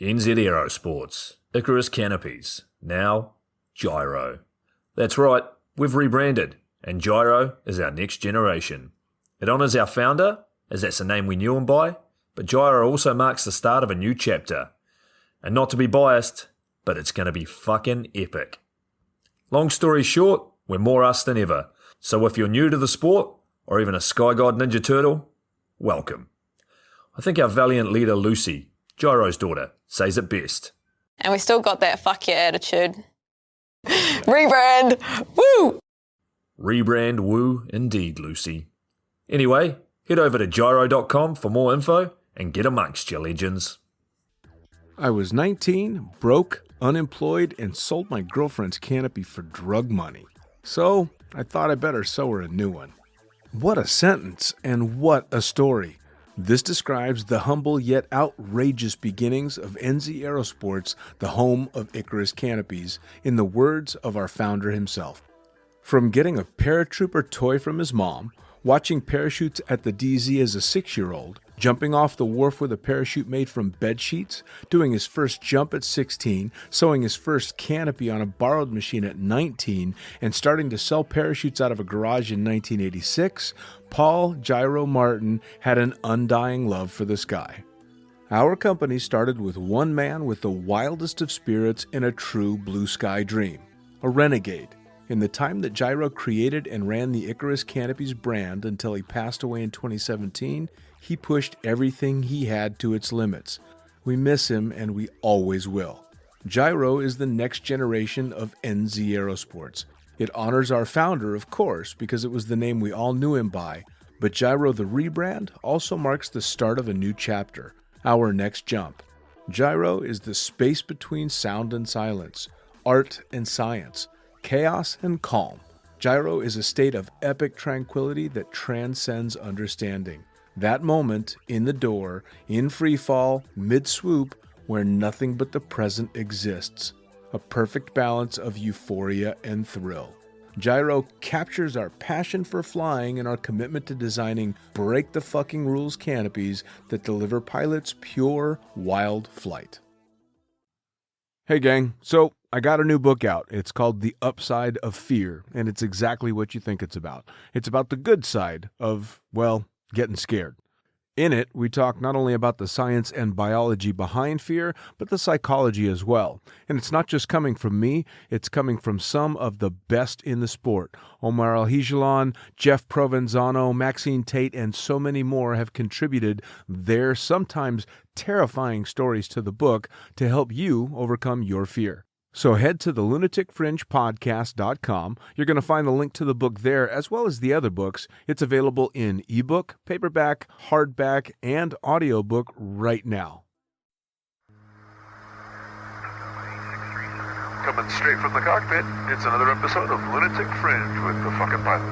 NZ Aerosports, Icarus Canopies, now Gyro. That's right, we've rebranded, and Gyro is our next generation. It honours our founder, as that's the name we knew him by, but Gyro also marks the start of a new chapter. And not to be biased, but it's going to be fucking epic. Long story short, we're more us than ever. So if you're new to the sport, or even a Sky God Ninja Turtle, welcome. I think our valiant leader Lucy, Gyro's daughter, says it best. And we still got that fuck yeah attitude. Rebrand! Woo! Rebrand woo indeed, Lucy. Anyway, head over to gyro.com for more info and get amongst you legends. I was 19, broke, unemployed, and sold my girlfriend's canopy for drug money. So I thought I better sew her a new one. What a sentence, and what a story. This describes the humble yet outrageous beginnings of NZ Aerosports, the home of Icarus Canopies, in the words of our founder himself. From getting a paratrooper toy from his mom, watching parachutes at the DZ as a 6-year-old, jumping off the wharf with a parachute made from bed sheets, doing his first jump at 16, sewing his first canopy on a borrowed machine at 19, and starting to sell parachutes out of a garage in 1986, Paul Gyro Martin had an undying love for the sky. Our company started with one man with the wildest of spirits and a true blue sky dream, a renegade. In the time that Gyro created and ran the Icarus Canopies brand until he passed away in 2017, he pushed everything he had to its limits. We miss him, and we always will. Gyro is the next generation of NZ Aerosports. It honors our founder, of course, because it was the name we all knew him by, but Gyro the rebrand also marks the start of a new chapter, our next jump. Gyro is the space between sound and silence, art and science, chaos and calm. Gyro is a state of epic tranquility that transcends understanding. That moment, in the door, in free fall, mid-swoop, where nothing but the present exists. A perfect balance of euphoria and thrill. Gyro captures our passion for flying and our commitment to designing break-the-fucking-rules canopies that deliver pilots pure, wild flight. Hey gang, so I got a new book out. It's called The Upside of Fear, and it's exactly what you think it's about. It's about the good side of, well, getting scared. In it, we talk not only about the science and biology behind fear, but the psychology as well. And it's not just coming from me, it's coming from some of the best in the sport. Omar Alhigelan, Jeff Provenzano, Maxine Tate, and so many more have contributed their sometimes terrifying stories to the book to help you overcome your fear. So head to the lunaticfringepodcast.com. You're going to find the link to the book there, as well as the other books. It's available in ebook, paperback, hardback, and audiobook right now. Coming straight from the cockpit, it's another episode of Lunatic Fringe with the fucking pilot.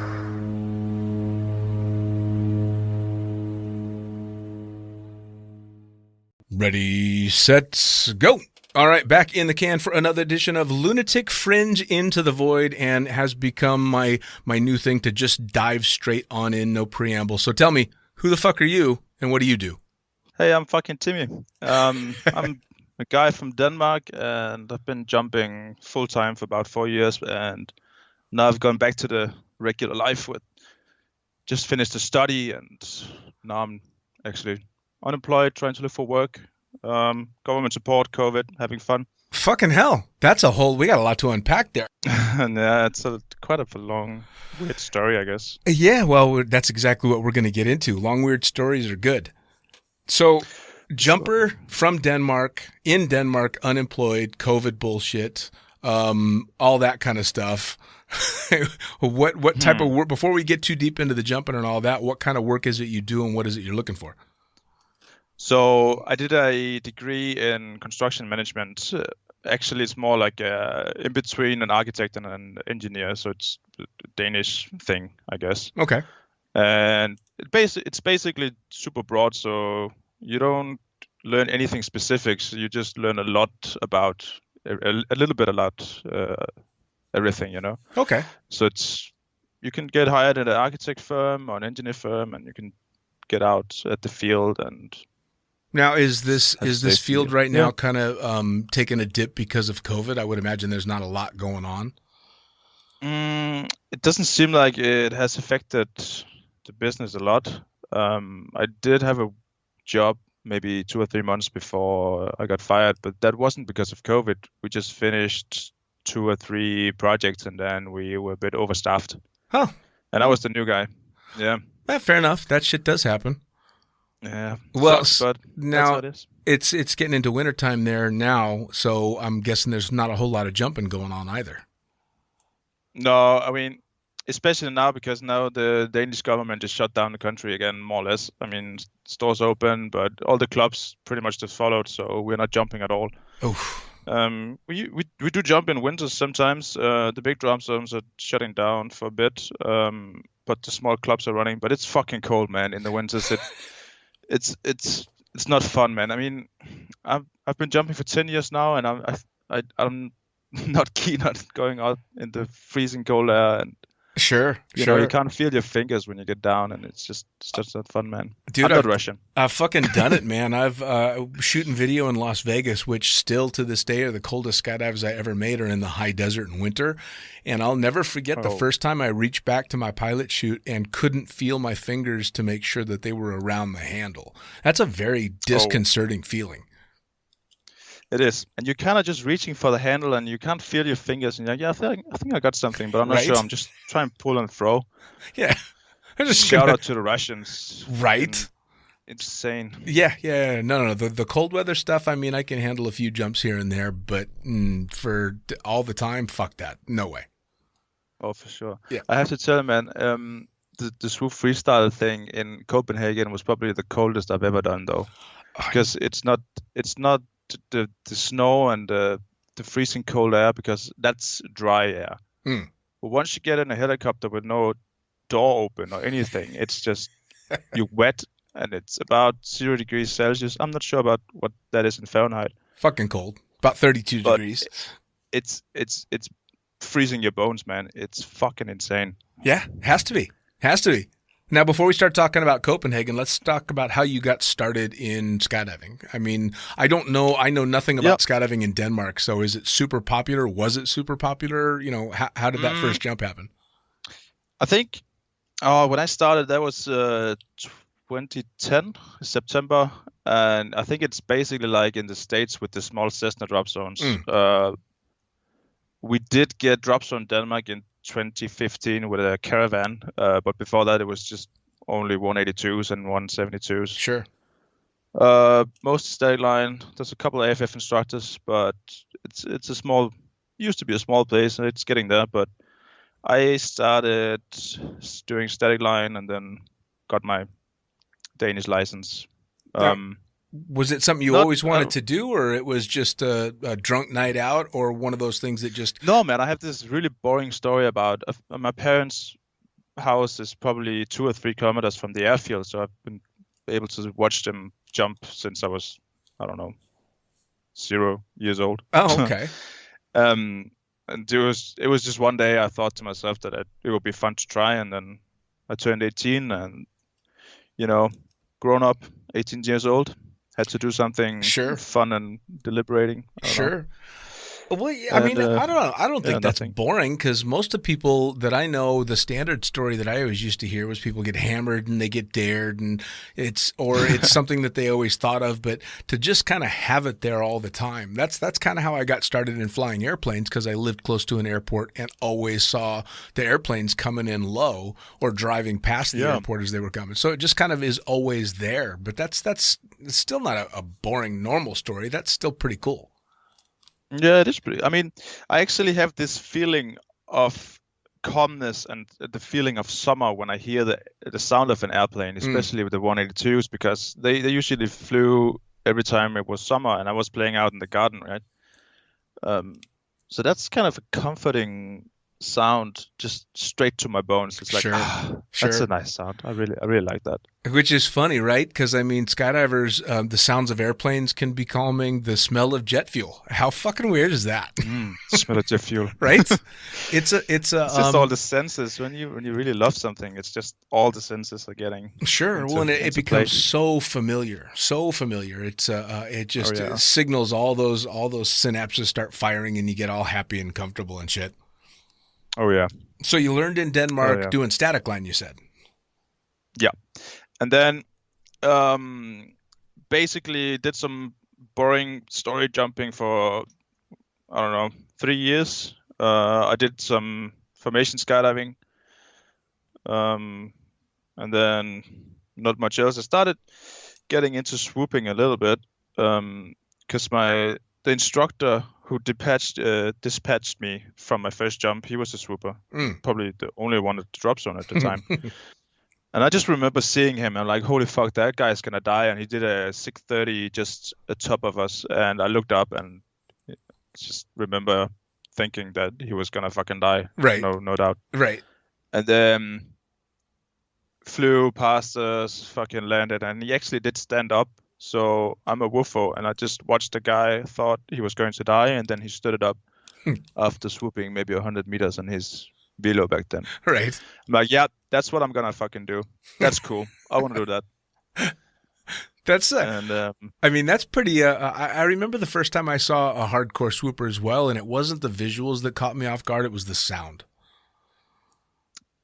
Ready, set, go! All right, back in the can for another edition of Lunatic Fringe Into the Void, and has become my new thing to just dive straight on in, no preamble. So tell me, who the fuck are you, and what do you do? Hey, I'm fucking Timmy. I'm a guy from Denmark, and I've been jumping full-time for about 4 years, and now I've gone back to the regular life with just finished a study, and now I'm actually unemployed, trying to look for work. Government support, COVID, having fun. Fucking hell. We got a lot to unpack there. Yeah, it's quite a long, weird story, I guess. Yeah, well, that's exactly what we're going to get into. Long, weird stories are good. So, jumper from Denmark, in Denmark, unemployed, COVID bullshit, all that kind of stuff. What type of work, before we get too deep into the jumping and all that, what kind of work is it you do and what is it you're looking for? So I did a degree in construction management. Actually, it's more like in between an architect and an engineer. So it's a Danish thing, I guess. Okay. And it's basically super broad. So you don't learn anything specific. So you just learn a lot about everything, you know? Okay. So you can get hired at an architect firm or an engineer firm, and you can get out at the field and Now, is this field right now Yeah. kind of taking a dip because of COVID? I would imagine there's not a lot going on. It doesn't seem like it has affected the business a lot. I did have a job maybe 2 or 3 months before I got fired, but that wasn't because of COVID. We just finished 2 or 3 projects and then we were a bit overstaffed. Huh. And I was the new guy. Yeah. Fair enough. That shit does happen. Yeah. Well, Sucks, but now that's how it is. it's getting into wintertime there now, so I'm guessing there's not a whole lot of jumping going on either. No, I mean, especially now because now the Danish government just shut down the country again, more or less. I mean, stores open, but all the clubs pretty much just followed, so we're not jumping at all. Oof. We do jump in winters sometimes. The big drum zones are shutting down for a bit, but the small clubs are running. But it's fucking cold, man. In the winters, it's not fun, man. I mean, I've been jumping for 10 years now, and I'm not keen on going out in the freezing cold air, and Sure. you know, you can't feel your fingers when you get down, and it's just not fun, man. Dude, I'm not Russian. I've fucking done it, man. I've shooting video in Las Vegas, which still to this day are the coldest skydives I ever made are in the high desert in winter. And I'll never forget the first time I reached back to my pilot chute and couldn't feel my fingers to make sure that they were around the handle. That's a very disconcerting feeling. It is, and you're kind of just reaching for the handle, and you can't feel your fingers. And you're like, yeah, I think I got something, but I'm not sure. I'm just trying to pull and throw. Yeah. Shout out to the Russians. Right. Insane. Yeah. No. The cold weather stuff, I mean, I can handle a few jumps here and there, but for all the time, fuck that. No way. Oh, for sure. Yeah. I have to tell you, man, the Swoop Freestyle thing in Copenhagen was probably the coldest I've ever done, though, because it's not the snow and the freezing cold air, because that's dry air. But once you get in a helicopter with no door open or anything, it's just you're wet, and it's about 0 degrees Celsius. I'm not sure about what that is in Fahrenheit. Fucking cold. About 32 degrees. It's freezing your bones, man. It's fucking insane. Yeah, has to be. Now, before we start talking about Copenhagen, let's talk about how you got started in skydiving. I mean, I know nothing about skydiving in Denmark. So is it super popular? Was it super popular? You know, how did that first jump happen? I think when I started, that was 2010, September. And I think it's basically like in the States with the small Cessna drop zones. We did get drop zone Denmark in 2015 with a caravan, but before that it was just only 182s and 172s. Sure. Most static line. There's a couple of AFF instructors, but it's a small. Used to be a small place, and it's getting there. But I started doing static line, and then got my Danish license. Was it something you always wanted to do, or it was just a drunk night out, or one of those things that just... No, man, I have this really boring story about my parents' house is probably 2 or 3 kilometers from the airfield, so I've been able to watch them jump since I was, 0 years old. Oh, okay. And it was just one day I thought to myself that it would be fun to try, and then I turned 18 and, grown up, 18 years old. Had to do something fun and deliberating. Sure. Well, yeah, I mean, I don't know. I don't think that's boring, because most of the people that I know, the standard story that I always used to hear was people get hammered and they get dared, and it's something that they always thought of. But to just kind of have it there all the time, that's kind of how I got started in flying airplanes, because I lived close to an airport and always saw the airplanes coming in low or driving past the airport as they were coming. So it just kind of is always there. But that's still not a boring normal story. That's still pretty cool. Yeah, it is pretty. I mean, I actually have this feeling of calmness and the feeling of summer when I hear the sound of an airplane, especially with the 182s, because they usually flew every time it was summer, and I was playing out in the garden, right? So that's kind of a comforting sound just straight to my bones. It's like, Sure. that's a nice sound. I really like that. Which is funny, right? Because I mean, skydivers, the sounds of airplanes can be calming. The smell of jet fuel. How fucking weird is that? Smell of jet fuel, Right? It's It's just all the senses. When you really love something, it's just all the senses are getting. Sure. Well, and it becomes so familiar. It's it just signals all those synapses start firing, and you get all happy and comfortable and shit. Oh yeah. So you learned in Denmark doing static line, you said. Yeah, and then basically did some boring story jumping for, I don't know, 3 years. I did some formation skydiving, and then not much else. I started getting into swooping a little bit because the instructor who dispatched me from my first jump, he was a swooper, probably the only one at the drop zone at the time. And I just remember seeing him and like, holy fuck, that guy's gonna die. And he did a 630 just atop of us. And I looked up and just remember thinking that he was gonna fucking die. Right. No doubt. Right. And then flew past us, fucking landed, and he actually did stand up. So I'm a woofo, and I just watched the guy, thought he was going to die, and then he stood it up after swooping maybe 100 meters on his velo back then. Right. I'm like, yeah, that's what I'm gonna fucking do. That's cool. I want to do that. That's and I mean, that's pretty. I remember the first time I saw a hardcore swooper as well, and it wasn't the visuals that caught me off guard; it was the sound.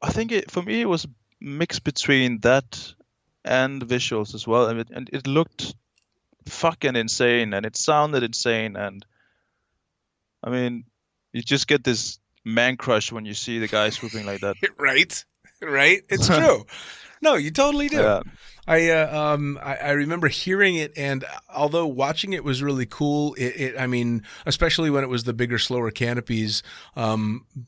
I think for me it was a mix between that and visuals as well, and it looked fucking insane, and it sounded insane, and I mean, you just get this man crush when you see the guy swooping like that. Right. It's true. No, you totally do. Yeah. I remember hearing it, and although watching it was really cool, I mean, especially when it was the bigger, slower canopies,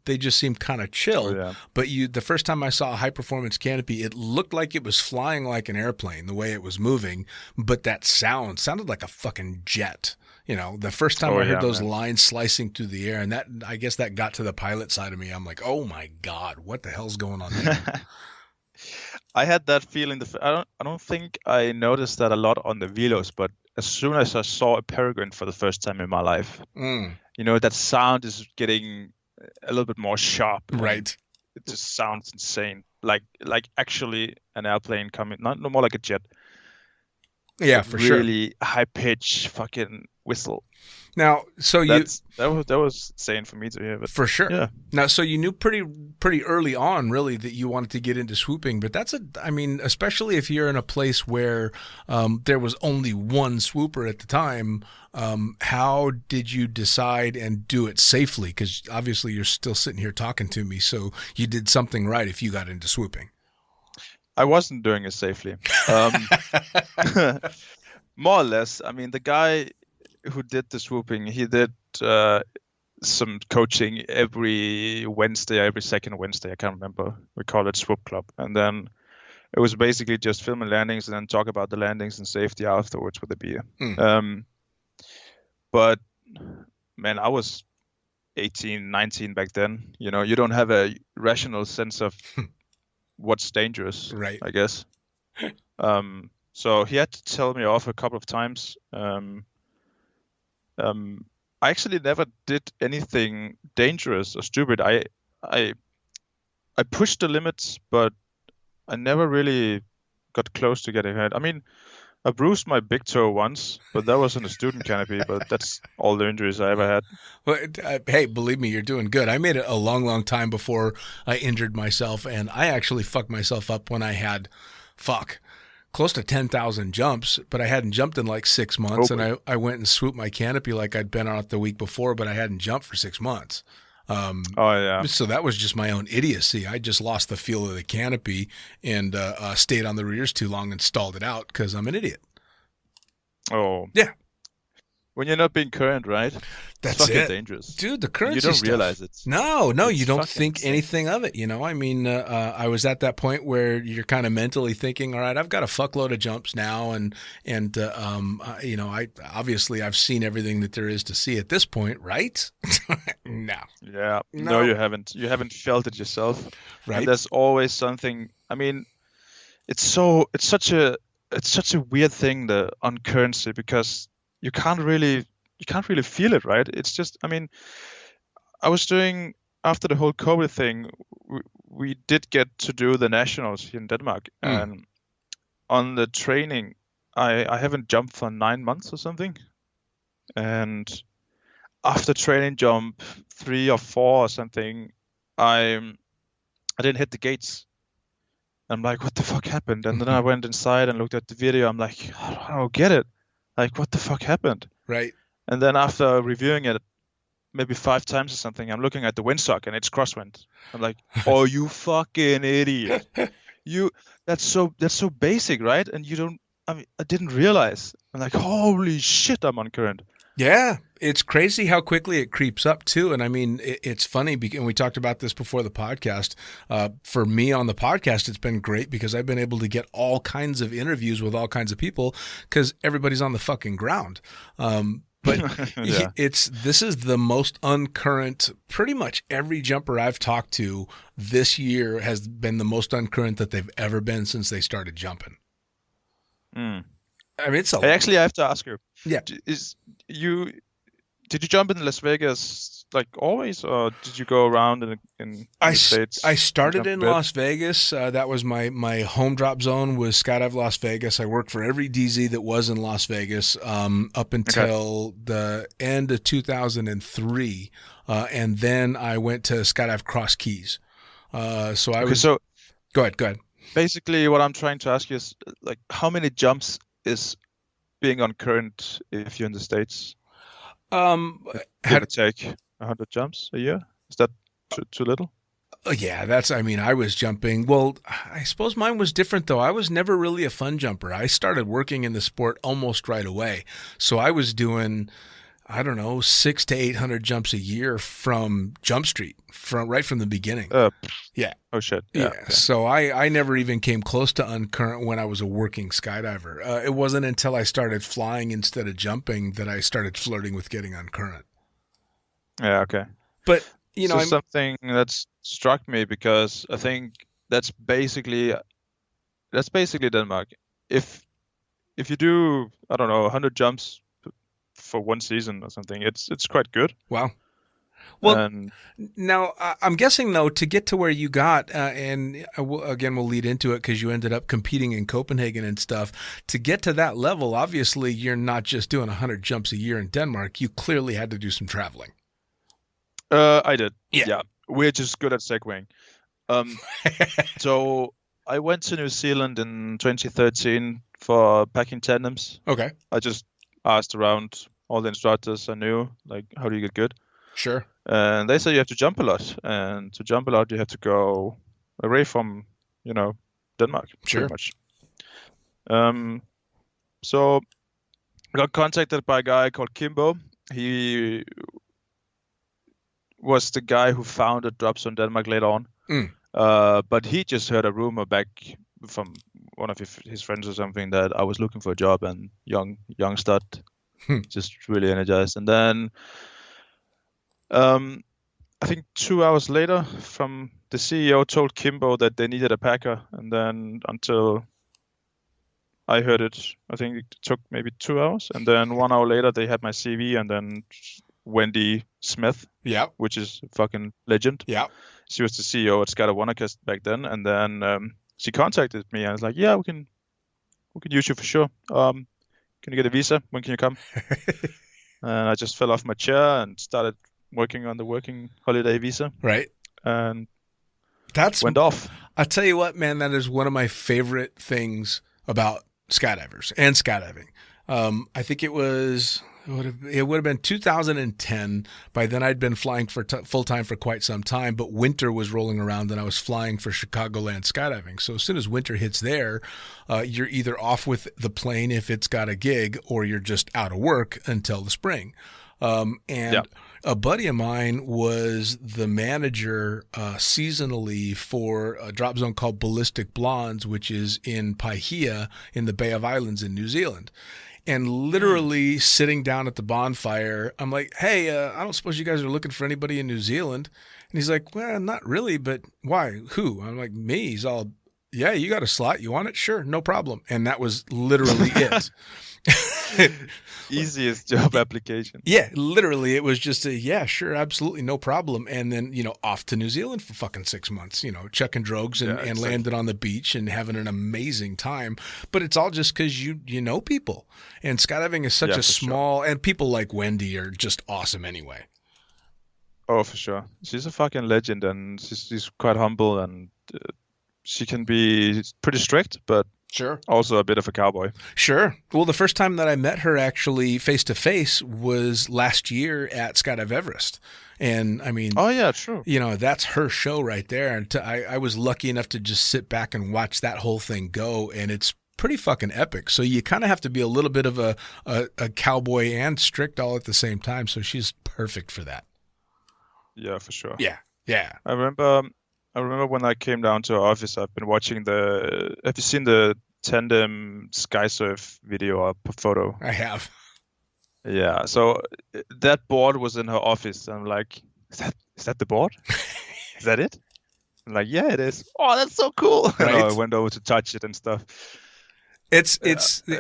they just seemed kind of chill. Oh, yeah. But the first time I saw a high performance canopy, it looked like it was flying like an airplane, the way it was moving, but that sounded like a fucking jet. You know, the first time I heard those lines slicing through the air, and that, I guess that got to the pilot side of me. I'm like, oh my God, what the hell's going on there? I had that feeling. I don't think I noticed that a lot on the velos, but as soon as I saw a peregrine for the first time in my life, you know, that sound is getting a little bit more sharp. Right. It just sounds insane. Like actually an airplane coming, not more like a jet. Yeah, for sure. Really high pitch fucking whistle. Now, so that was insane for me to hear. But for sure. Yeah. Now, so you knew pretty early on, really, that you wanted to get into swooping. But I mean, especially if you're in a place where there was only one swooper at the time. How did you decide and do it safely? Because obviously you're still sitting here talking to me, so you did something right if you got into swooping. I wasn't doing it safely. More or less. I mean, the guy who did the swooping, he did some coaching every Wednesday, every second Wednesday. I can't remember. We call it Swoop Club. And then it was basically just filming landings and then talk about the landings and safety afterwards with a beer. But man, I was 18, 19 back then. You know, you don't have a rational sense of what's dangerous, right? I guess. So he had to tell me off a couple of times. I actually never did anything dangerous or stupid. I pushed the limits, but I never really got close to getting hurt. I mean, I bruised my big toe once, but that was in a student canopy, but that's all the injuries I ever had. Well, hey, believe me, you're doing good. I made it a long, long time before I injured myself, and I actually fucked myself up when I had, close to 10,000 jumps, but I hadn't jumped in like 6 months, and I went and swooped my canopy like I'd been on it the week before, but I hadn't jumped for 6 months. So that was just my own idiocy. I just lost the feel of the canopy and stayed on the rears too long and stalled it out because I'm an idiot. Oh. Yeah. when you're not being current, right? That's it's fucking it. dangerous. Dude, the You currency don't stuff. realize it. No, It's you don't fucking think insane. anything of it. I mean, I was at that point where you're kind of mentally thinking, all right, I've got a fuckload of jumps now. And I've seen everything that there is to see at this point, right? No. Yeah. No. No, you haven't. You haven't felt it yourself. Right. And there's always something. I mean, it's such a weird thing, the on currency, because you can't really feel it, right? It's just, I mean, I was doing, after the whole COVID thing, we did get to do the nationals here in Denmark, and on the training, I haven't jumped for 9 months or something, and after training jump 3 or 4 or something, I didn't hit the gates. I'm like, what the fuck happened? And then I went inside and looked at the video. I'm like, I don't get it. Like, what the fuck happened? Right. And then after reviewing it maybe 5 times or something, I'm looking at the windsock and it's crosswind. I'm like, oh, you fucking idiot. That's so basic, right? And I didn't realize. I'm like, holy shit, I'm on current. Yeah, it's crazy how quickly it creeps up too. And I mean, it's funny, and we talked about this before the podcast. For me on the podcast, it's been great because I've been able to get all kinds of interviews with all kinds of people because everybody's on the fucking ground. But Yeah. this is the most uncurrent. Pretty much every jumper I've talked to this year has been the most uncurrent that they've ever been since they started jumping. I mean, it's a Hey, actually, I have to ask you. Yeah. Did you jump in Las Vegas like always, or did you go around in the States? I started jump a in bit? Las Vegas. That was my home drop zone was Skydive Las Vegas. I worked for every DZ that was in Las Vegas up until the end of 2003, and then I went to Skydive Cross Keys. So I was. So Go ahead. basically, what I'm trying to ask you is like, how many jumps is being on current if you're in the States? Give or take 100 jumps a year? Is that too little? Yeah, I was jumping. Well, I suppose mine was different though. I was never really a fun jumper. I started working in the sport almost right away. So I was doing, I don't know, 600 to 800 jumps a year from Jump Street, right from the beginning. Yeah. Oh shit. Yeah. Okay. So I never even came close to uncurrent when I was a working skydiver. It wasn't until I started flying instead of jumping that I started flirting with getting uncurrent. Yeah. Okay. But, So something that's struck me, because I think that's basically Denmark. If you do, I don't know, 100 jumps for one season or something, it's quite good. Wow. Well, And now I'm guessing though, to get to where you got, and again we'll lead into it because you ended up competing in Copenhagen and stuff. To get to that level, obviously you're not just doing 100 jumps a year in Denmark. You clearly had to do some traveling. I did. Yeah. We're just good at segueing. So I went to New Zealand in 2013 for packing tandems. Okay. I just asked around all the instructors I knew, like, how do you get good? Sure. And they said you have to jump a lot. And to jump a lot, you have to go away from, Denmark, Sure. pretty much. So I got contacted by a guy called Kimbo. He was the guy who founded Drop Zone Denmark later on. But he just heard a rumor back from one of his friends or something that I was looking for a job, and young stud, just really energized. And then I think 2 hours later, from the CEO told Kimbo that they needed a packer, and then until I heard it, I think it took maybe 2 hours, and then 1 hour later they had my CV, and then Wendy Smith, Yeah. which is a fucking legend. Yeah. She was the CEO at Skydive Wanakast back then, and then she contacted me and was like, "Yeah, we can use you for sure. Can you get a visa? When can you come?" And I just fell off my chair and started working on the working holiday visa, Right. and That's went off. I tell you what, man, that is one of my favorite things about skydivers and skydiving. I think it was It would have been 2010. By then, I'd been flying for full time for quite some time, but winter was rolling around, and I was flying for Chicagoland skydiving. So as soon as winter hits there, you're either off with the plane if it's got a gig, or you're just out of work until the spring. A buddy of mine was the manager seasonally for a drop zone called Ballistic Blondes, which is in Paihia in the Bay of Islands in New Zealand. And literally sitting down at the bonfire, I'm like, hey, I don't suppose you guys are looking for anybody in New Zealand? And he's like, well, not really, but why? Who? I'm like, me. He's all, yeah, you got a slot. You want it? Sure, no problem. And that was literally it. Easiest job application. Yeah, literally, it was just yeah, sure, absolutely, no problem. And then, off to New Zealand for fucking 6 months, chucking drogues and landed on the beach and having an amazing time. But it's all just because you know people. And skydiving is such a small, and people like Wendy are just awesome anyway. Oh, for sure. She's a fucking legend, and she's quite humble, and she can be pretty strict, but sure, also a bit of a cowboy. Sure. Well, the first time that I met her actually face to face was last year at Skydive Everest. And I mean, oh yeah, true. That's her show right there. And I was lucky enough to just sit back and watch that whole thing go. And it's pretty fucking epic. So you kind of have to be a little bit of a cowboy and strict all at the same time. So she's perfect for that. Yeah, for sure. Yeah. Yeah. I remember when I came down to our office, I've been watching have you seen the tandem sky surf video or photo? I have. Yeah. So that board was in her office. I'm like, is that the board? Is that it? I'm like, yeah, it is. Oh, that's so cool. Right? I went over to touch it and stuff. It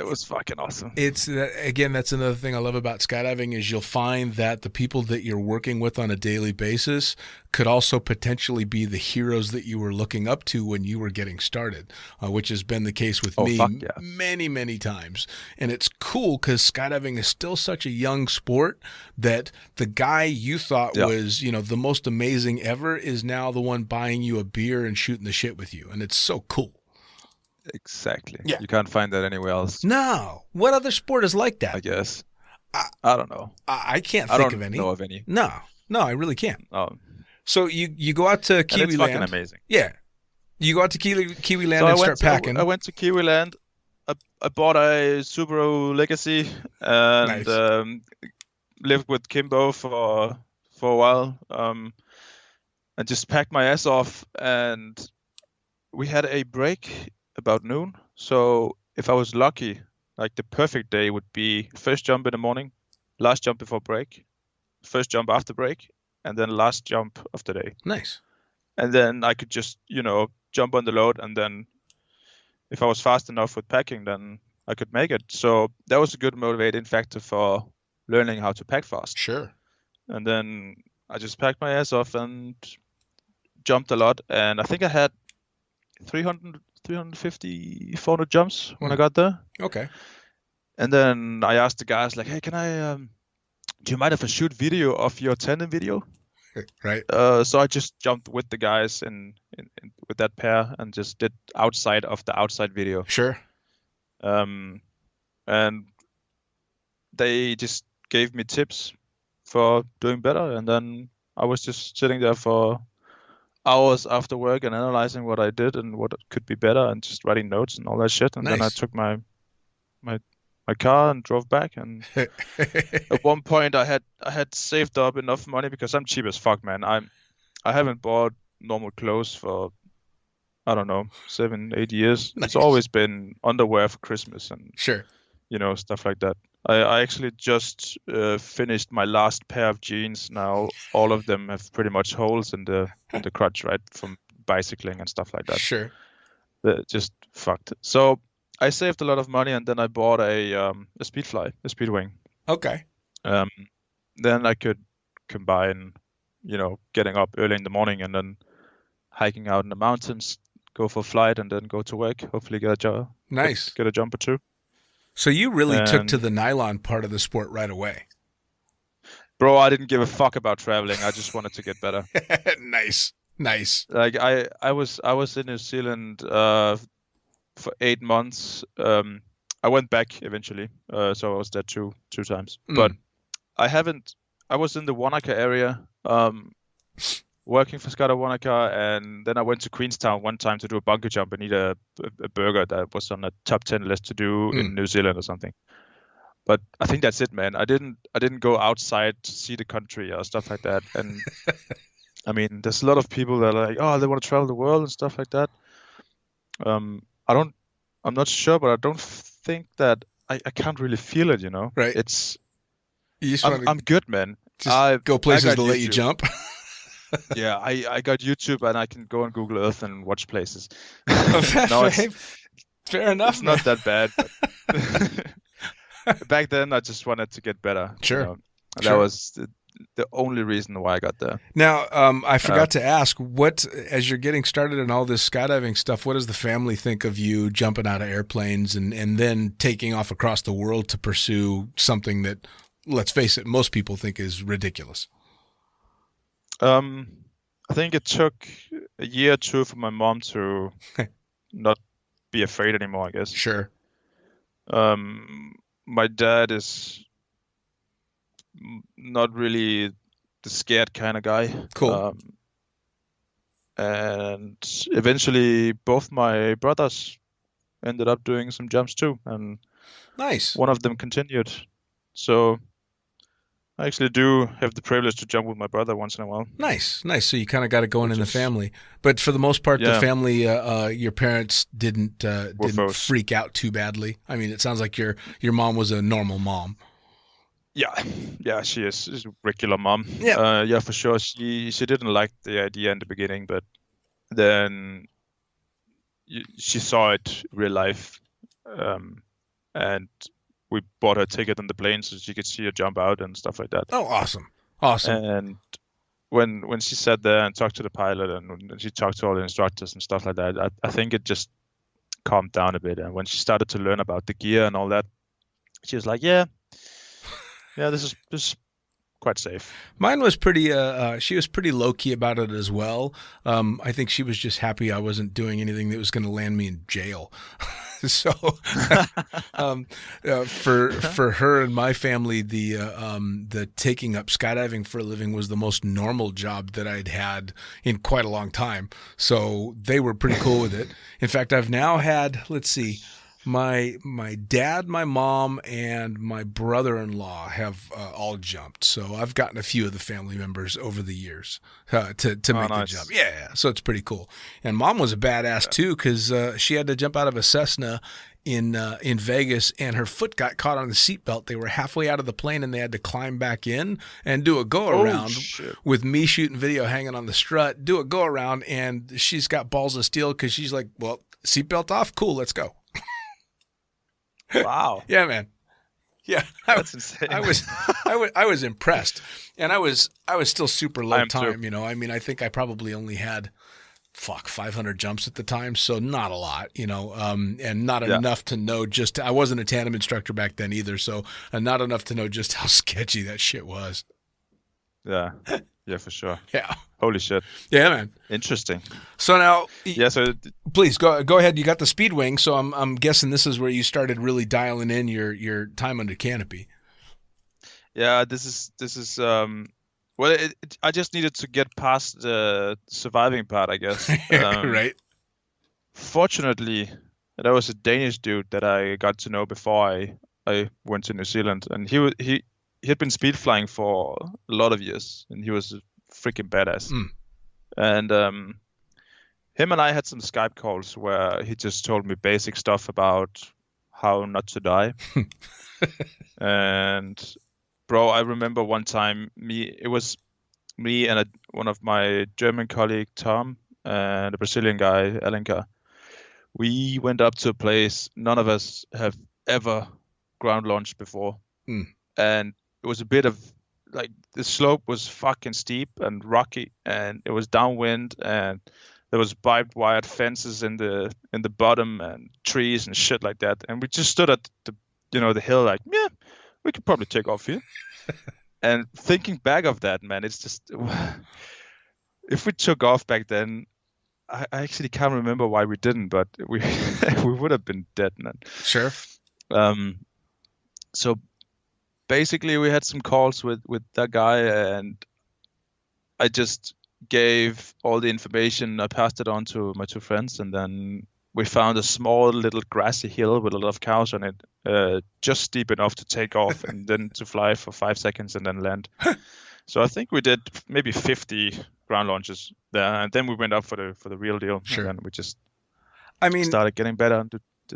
was fucking awesome. Again, that's another thing I love about skydiving is you'll find that the people that you're working with on a daily basis could also potentially be the heroes that you were looking up to when you were getting started, which has been the case with me many, many times. And it's cool because skydiving is still such a young sport that the guy you thought was, the most amazing ever is now the one buying you a beer and shooting the shit with you. And it's so cool. Exactly. Yeah. You can't find that anywhere else. No. What other sport is like that? I guess. I don't know. I can't think of any. I don't know of any. No, I really can't. Oh. So you go out to Kiwi it's Land. Fucking amazing. Yeah. You go out to Kiwi Land and start packing. I went to Kiwi Land. I bought a Subaru Legacy and lived with Kimbo for a while. And just packed my ass off. And we had a break about noon. So if I was lucky, like the perfect day would be first jump in the morning, last jump before break, first jump after break, and then last jump of the day. Nice. And then I could just, jump on the load. And then if I was fast enough with packing, then I could make it. So that was a good motivating factor for learning how to pack fast. Sure. And then I just packed my ass off and jumped a lot. And I think I had 350, 400 jumps when I got there. Okay. And then I asked the guys, like, hey, can I, do you mind if I shoot video of your tandem video? Right. So I just jumped with the guys in with that pair and just did outside of the outside video. Sure. And they just gave me tips for doing better. And then I was just sitting there for hours after work and analyzing what I did and what could be better and just writing notes and all that shit. And then I took my car and drove back. And at one point I had saved up enough money because I'm cheap as fuck, man. I haven't bought normal clothes for, I don't know, 7-8 years. Nice. It's always been underwear for Christmas and sure, stuff like that. I actually just finished my last pair of jeans. Now all of them have pretty much holes in the crotch, right, from bicycling and stuff like that. Sure. They're just fucked. So I saved a lot of money, and then I bought a Speedwing. Okay. Then I could combine, getting up early in the morning and then hiking out in the mountains, go for a flight, and then go to work. Hopefully get a job. Nice. Get a jump or two. So you really took to the nylon part of the sport right away. Bro, I didn't give a fuck about traveling. I just wanted to get better. Nice. Like I was in New Zealand for 8 months. I I went back eventually, so I was there two times. But I was in the Wanaka area, working for Skydive Wanaka, and then I went to Queenstown one time to do a bunker jump and eat a burger that was on a top 10 list to do in New Zealand or something. But I think that's it, man. I didn't go outside to see the country or stuff like that. And I mean, there's a lot of people that are like, oh, they want to travel the world and stuff like that. I'm not sure, but I don't think that I can't really feel it, you know? Right. I'm good, man. Just go places to let you YouTube. jump. Yeah, I got YouTube and I can go on Google Earth and watch places. Fair enough. It's not that bad. But back then, I just wanted to get better. Sure. You know? That was the only reason why I got there. Now, I forgot to ask, as you're getting started in all this skydiving stuff, what does the family think of you jumping out of airplanes and then taking off across the world to pursue something that, let's face it, most people think is ridiculous? I think it took a year or two for my mom to not be afraid anymore, I guess. Sure. My dad is not really the scared kind of guy. Cool. And eventually both my brothers ended up doing some jumps too, and Nice. one of them continued. So I actually do have the privilege to jump with my brother once in a while. Nice. So you kind of got it going in the family, but for the most part, the family, your parents didn't freak out too badly. I mean, it sounds like your mom was a normal mom. Yeah, she is. She's a regular mom. Yeah. For sure. She didn't like the idea in the beginning, but then she saw it real life, and we bought her a ticket on the plane so she could see her jump out and stuff like that. Oh, awesome. And when she sat there and talked to the pilot and she talked to all the instructors and stuff like that, I think it just calmed down a bit. And when she started to learn about the gear and all that, she was like, yeah, this is quite safe. Mine was pretty, she was pretty low key about it as well. I think she was just happy I wasn't doing anything that was going to land me in jail. So, for her and my family, the taking up skydiving for a living was the most normal job that I'd had in quite a long time. So they were pretty cool with it. In fact, I've now had, let's see, my dad, my mom, and my brother-in-law have all jumped. So I've gotten a few of the family members over the years to make the jump. Yeah, so it's pretty cool. And mom was a badass too, because she had to jump out of a Cessna in Vegas, and her foot got caught on the seatbelt. They were halfway out of the plane, and they had to climb back in and do a go-around with me shooting video hanging on the strut, do a go-around, and she's got balls of steel because she's like, well, seatbelt off? Cool, let's go. Wow. Yeah, man. Yeah, that's insane. I was impressed, and I was still super low time. Too. You know, I mean, I think I probably only had 500 jumps at the time, so not a lot. You know, and not enough to know just. I wasn't a tandem instructor back then either, so not enough to know just how sketchy that shit was. Yeah, for sure. Yeah. Holy shit. Yeah, man. Interesting. So now, So please go ahead. You got the speed wing, so I'm guessing this is where you started really dialing in your time under canopy. Yeah, this is I just needed to get past the surviving part, I guess. Right. Fortunately, there was a Danish dude that I got to know before I went to New Zealand, and he had been speed flying for a lot of years, and he was a freaking badass. And him and I had some Skype calls where he just told me basic stuff about how not to die. And bro, I remember one time it was me and one of my German colleague Tom and a Brazilian guy Alenka. We went up to a place none of us have ever ground launched before, and it was a bit of like the slope was fucking steep and rocky, and it was downwind, and there was barbed wired fences in the bottom and trees and shit like that. And we just stood at the hill like, yeah, we could probably take off here. And thinking back of that, man, it's just if we took off back then, I actually can't remember why we didn't, but we would have been dead, man. Sure. So basically, we had some calls with that guy, and I just gave all the information. I passed it on to my two friends, and then we found a small little grassy hill with a lot of cows on it, just steep enough to take off and then to fly for 5 seconds and then land. So I think we did maybe 50 ground launches there, and then we went up for the real deal. Sure. And then we just I mean, started getting better and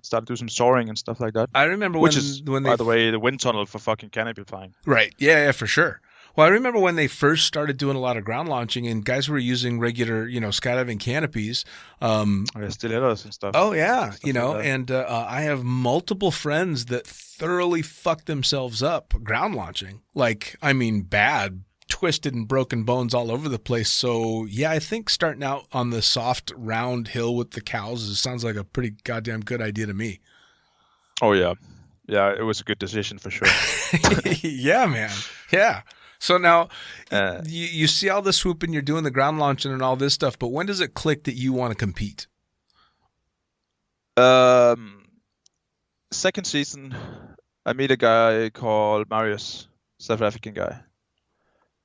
started to do some soaring and stuff like that. I remember Which when is, they by the way, the wind tunnel for fucking canopy flying. Right. Yeah, for sure. Well, I remember when they first started doing a lot of ground launching and guys were using regular, skydiving canopies. Stilettos and stuff. Oh, yeah. Stuff like that. And I have multiple friends that thoroughly fucked themselves up ground launching. Like, I mean, bad, twisted and broken bones all over the place. So, yeah, I think starting out on the soft, round hill with the cows sounds like a pretty goddamn good idea to me. Oh, yeah. Yeah, it was a good decision for sure. Yeah, man. Yeah. So now you see all the swooping, you're doing the ground launching and all this stuff, but when does it click that you want to compete? Second season, I meet a guy called Marius, South African guy.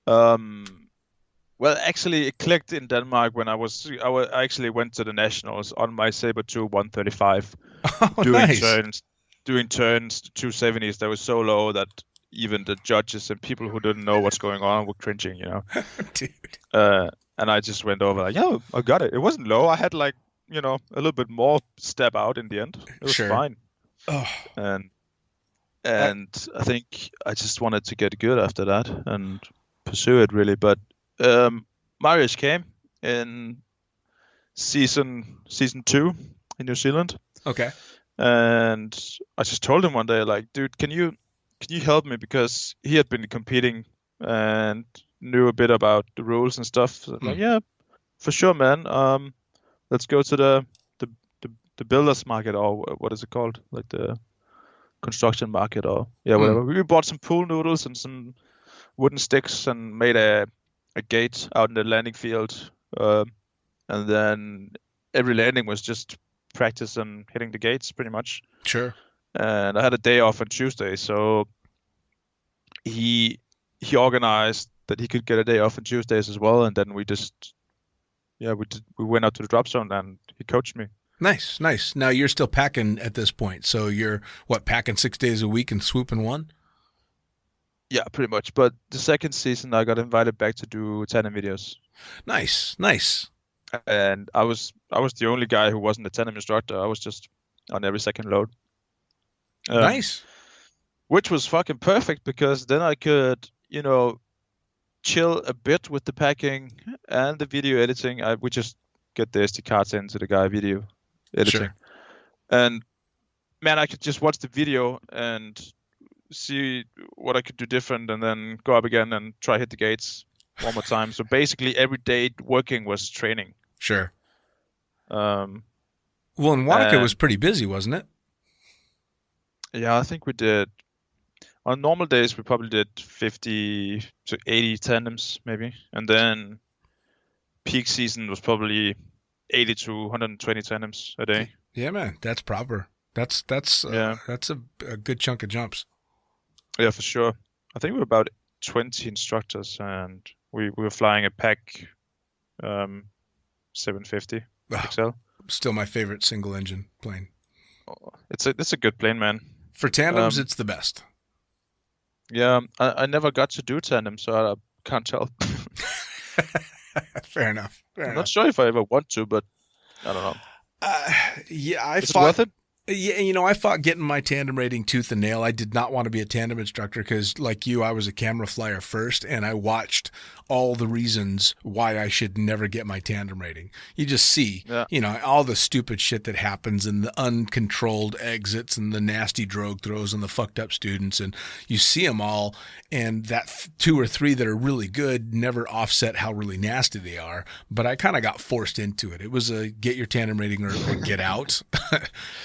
Well, actually, it clicked in Denmark when I actually went to the nationals on my Sabre 2 135, doing turns to 270s that was so low that even the judges and people who didn't know what's going on were cringing, Dude. And I just went over like, yeah, I got it. It wasn't low. I had like, a little bit more step out in the end. It was fine. Oh. And I think I just wanted to get good after that and pursue it really. But Marius came in season 2 in New Zealand. Okay. And I just told him one day, like, dude, can you help me? Because he had been competing and knew a bit about the rules and stuff. So like, yeah, for sure, man. Let's go to the builders market, or what is it called? Like the construction market, or whatever. We bought some pool noodles and some wooden sticks and made a gate out in the landing field. And then every landing was just practice on hitting the gates pretty much. Sure. And I had a day off on Tuesday, so he organized that he could get a day off on Tuesdays as well, and then we went out to the drop zone and he coached me. Nice. Now you're still packing at this point, so you're packing 6 days a week and swooping one? Yeah, pretty much. But the second season, I got invited back to do tandem videos. Nice. And I was the only guy who wasn't a tandem instructor. I was just on every second load. Nice. Which was fucking perfect because then I could, chill a bit with the packing and the video editing. We just get the SD cards into the guy video editing. Sure. And man, I could just watch the video and see what I could do different and then go up again and try hit the gates one more time. So basically every day working was training. Sure. Well, and Wanaka was pretty busy, wasn't it? Yeah, I think we did. On normal days, we probably did 50 to 80 tandems, maybe. And then peak season was probably 80 to 120 tandems a day. Yeah, man, that's proper. That's a good chunk of jumps. Yeah, for sure. I think we were about 20 instructors, and we were flying a PAC 750 XL. Still my favorite single engine plane. Oh, it's a good plane, man. For tandems, it's the best. Yeah, I never got to do tandem, so I can't tell. Fair enough. I'm not sure if I ever want to, but I don't know. Yeah, Is it worth it? Yeah, I fought getting my tandem rating tooth and nail. I did not want to be a tandem instructor because, like you, I was a camera flyer first, and I watched all the reasons why I should never get my tandem rating. You just see, all the stupid shit that happens and the uncontrolled exits and the nasty drogue throws and the fucked up students, and you see them all, and that 2 or 3 that are really good never offset how really nasty they are. But I kind of got forced into it. It was a get your tandem rating or get out.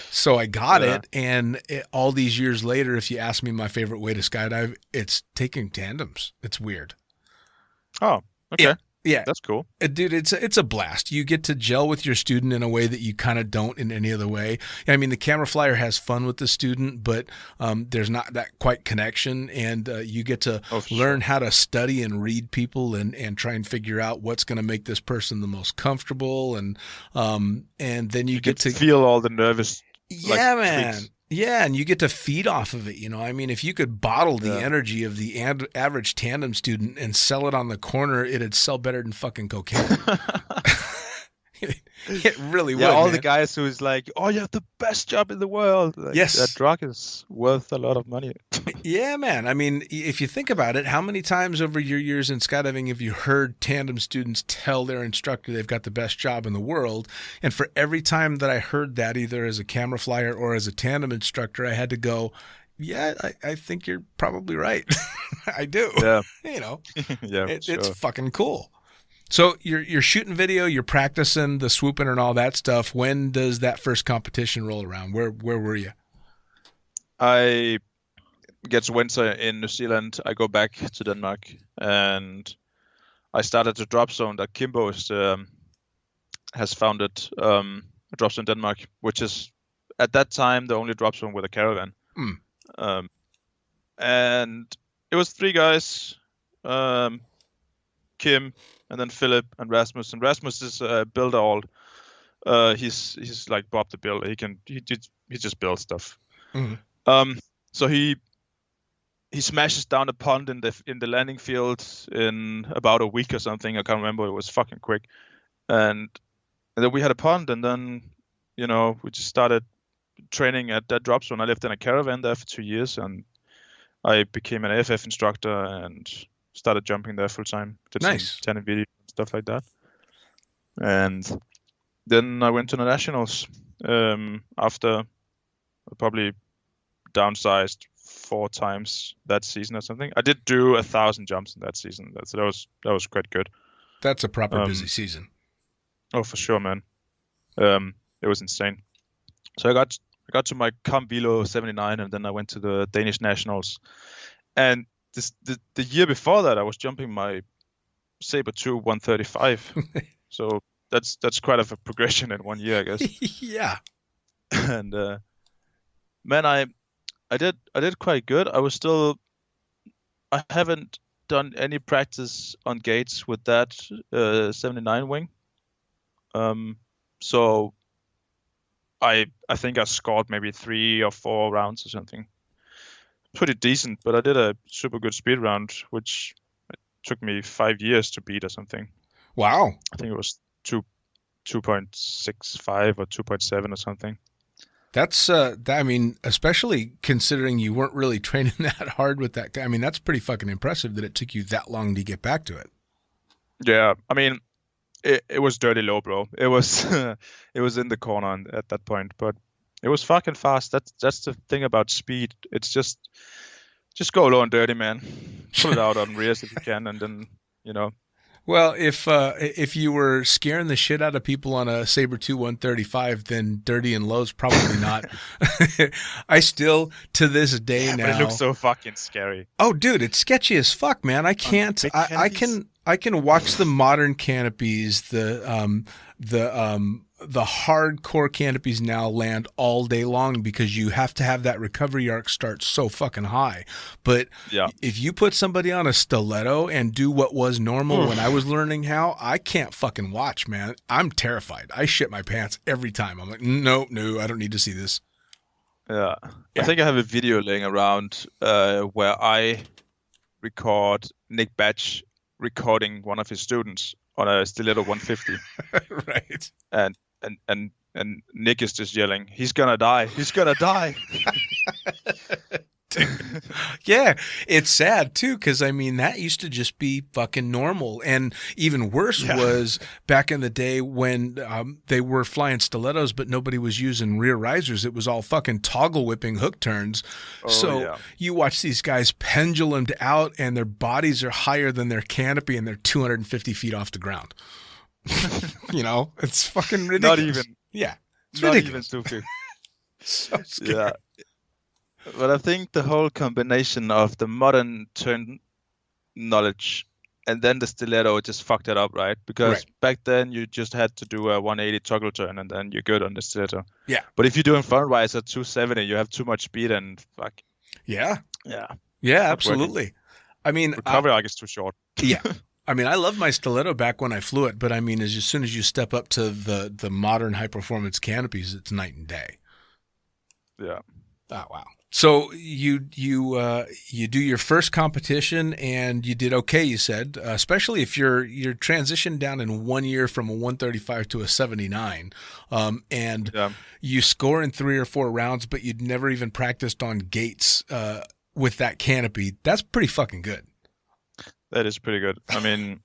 So I got it, and all these years later, if you ask me my favorite way to skydive, it's taking tandems. It's weird. Oh, okay. Yeah. That's cool. Dude, it's a blast. You get to gel with your student in a way that you kind of don't in any other way. I mean, the camera flyer has fun with the student, but there's not that quite connection, and you get to learn how to study and read people and try and figure out what's going to make this person the most comfortable, and then you get to feel all the nervous. Yeah, man. Tweaks. Yeah, and you get to feed off of it, you know. I mean, if you could bottle the energy of the average tandem student and sell it on the corner, it'd sell better than fucking cocaine. It really would. Yeah, all man. the guys who's like, "Oh, you have the best job in the world." Like, yes, that drug is worth a lot of money. Yeah, man. I mean, if you think about it, how many times over your years in skydiving have you heard tandem students tell their instructor they've got the best job in the world? And for every time that I heard that, either as a camera flyer or as a tandem instructor, I had to go, yeah, I think you're probably right. I do. Yeah. You know, yeah, it's fucking cool. So you're shooting video, you're practicing the swooping and all that stuff. When does that first competition roll around? Where were you? I gets winter in New Zealand. I go back to Denmark, and I started a drop zone that Kimbo has founded. A drop zone in Denmark, which is at that time the only drop zone with a caravan. And it was 3 guys, Kim, and then Philip and Rasmus. And Rasmus is a builder. All he's like Bob the Builder. He just builds stuff. So he smashes down a pond in the landing field in about a week or something. I can't remember. It was fucking quick. And then we had a pond, and then we just started training at that drop zone. I lived in a caravan there for 2 years, and I became an AFF instructor and started jumping there full time. Did some tandem video and stuff like that. And then I went to the nationals after probably downsized 4 times that season or something. I did do 1,000 jumps in that season. That was quite good. That's a proper busy season. Oh, for sure, man. It was insane. So I got to my comp velo 79, and then I went to the Danish nationals. And the year before that, I was jumping my Sabre 2 135. So that's quite of a progression in 1 year, I guess. Yeah. And man, I did quite good. I haven't done any practice on gates with that 79 wing. So I think I scored maybe 3 or 4 rounds or something. Pretty decent, but I did a super good speed round, which took me 5 years to beat or something. Wow. I think it was 2.65 or 2.7 or something. That's, I mean, especially considering you weren't really training that hard with that guy. I mean, that's pretty fucking impressive that it took you that long to get back to it. Yeah, I mean, it was dirty low, bro. It was it was in the corner at that point, but it was fucking fast. That's the thing about speed. It's just go low and dirty, man. Pull it out on rears if you can, and then Well, if you were scaring the shit out of people on a Sabre 2 135, then dirty and low's probably not. I still, to this day now. But it looks so fucking scary. Oh, dude, it's sketchy as fuck, man. I can't. I can watch the modern canopies, the hardcore canopies now land all day long because you have to have that recovery arc start so fucking high. But if you put somebody on a stiletto and do what was normal when I was learning how, I can't fucking watch, man. I'm terrified. I shit my pants every time. I'm like, no, I don't need to see this. Yeah. I think I have a video laying around where I record Nick Batch recording one of his students on a stiletto 150. Right. And Nick is just yelling, "He's gonna die! He's gonna die!" Yeah, it's sad too, because I mean that used to just be fucking normal, and even worse was back in the day when they were flying stilettos, but nobody was using rear risers. It was all fucking toggle whipping hook turns. You watch these guys pendulumed out, and their bodies are higher than their canopy, and they're 250 feet off the ground. It's fucking ridiculous. Not even. Yeah. It's not ridiculous. even 250. So scary. Yeah. But I think the whole combination of the modern turn knowledge and then the stiletto just fucked it up, right? Because back then you just had to do a 180 toggle turn, and then you're good on the stiletto. Yeah. But if you're doing front rise at 270, you have too much speed and fuck. Yeah. Yeah. Yeah, absolutely. I mean, recovery arc is too short. Yeah. I mean, I love my stiletto back when I flew it, but I mean, as soon as you step up to the modern high performance canopies, it's night and day. Yeah. Oh, wow. So you do your first competition and you did okay, you said, especially if you're transitioned down in 1 year from a 135 to a 79, and you score in 3 or 4 rounds, but you'd never even practiced on gates with that canopy. That's pretty fucking good. That is pretty good. I mean,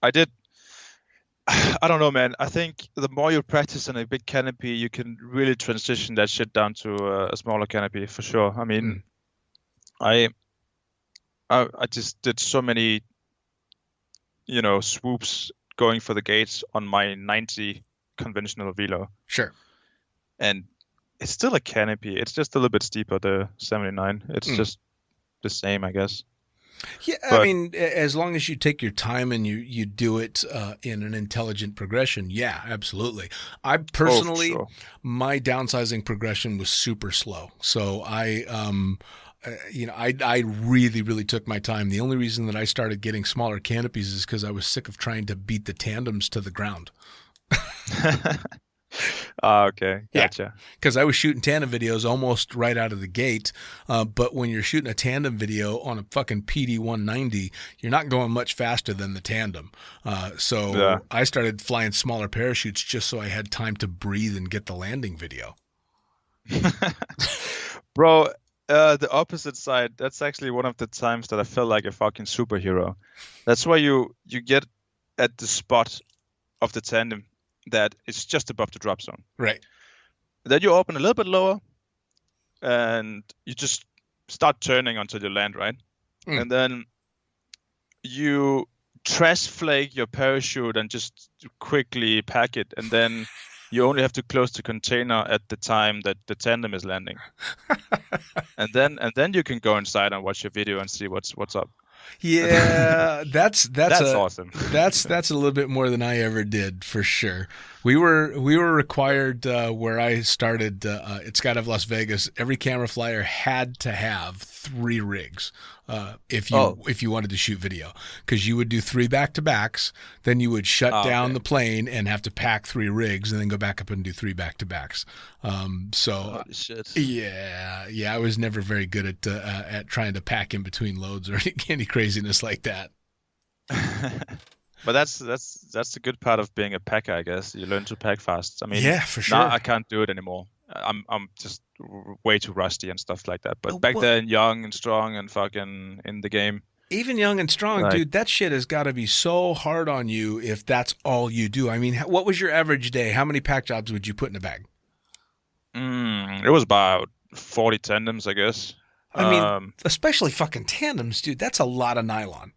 I don't know, man. I think the more you practice on a big canopy, you can really transition that shit down to a smaller canopy for sure. I mean, I just did so many, swoops going for the gates on my 90 conventional velo. Sure. And it's still a canopy. It's just a little bit steeper, the 79. It's just the same, I guess. Yeah, I mean, as long as you take your time and you do it in an intelligent progression, yeah, absolutely. I personally, my downsizing progression was super slow. So I really, really took my time. The only reason that I started getting smaller canopies is because I was sick of trying to beat the tandems to the ground. Okay. Gotcha. Yeah, because I was shooting tandem videos almost right out of the gate. But when you're shooting a tandem video on a fucking PD 190, you're not going much faster than the tandem. So I started flying smaller parachutes just so I had time to breathe and get the landing video. Bro, the opposite side, that's actually one of the times that I felt like a fucking superhero. That's why you get at the spot of the tandem that it's just above the drop zone. Right. Then you open a little bit lower and you just start turning until you land, right? And then you trash flake your parachute and just quickly pack it. And then you only have to close the container at the time that the tandem is landing. and then you can go inside and watch your video and see what's up. Yeah, that's awesome. That's a little bit more than I ever did, for sure. We were required where I started at Skydive Las Vegas. Every camera flyer had to have 3 rigs if you wanted to shoot video, because you would do 3 back-to-backs, then you would shut down the plane and have to pack 3 rigs, and then go back up and do 3 back-to-backs. Holy shit. Yeah, I was never very good at trying to pack in between loads or any craziness like that. But that's the good part of being a packer, I guess. You learn to pack fast. I mean, yeah, for sure. Now I can't do it anymore. I'm just way too rusty and stuff like that. But back then, young and strong and fucking in the game. Even young and strong, dude, that shit has got to be so hard on you if that's all you do. I mean, what was your average day? How many pack jobs would you put in a bag? It was about 40 tandems, I guess. I mean, especially fucking tandems, dude. That's a lot of nylon.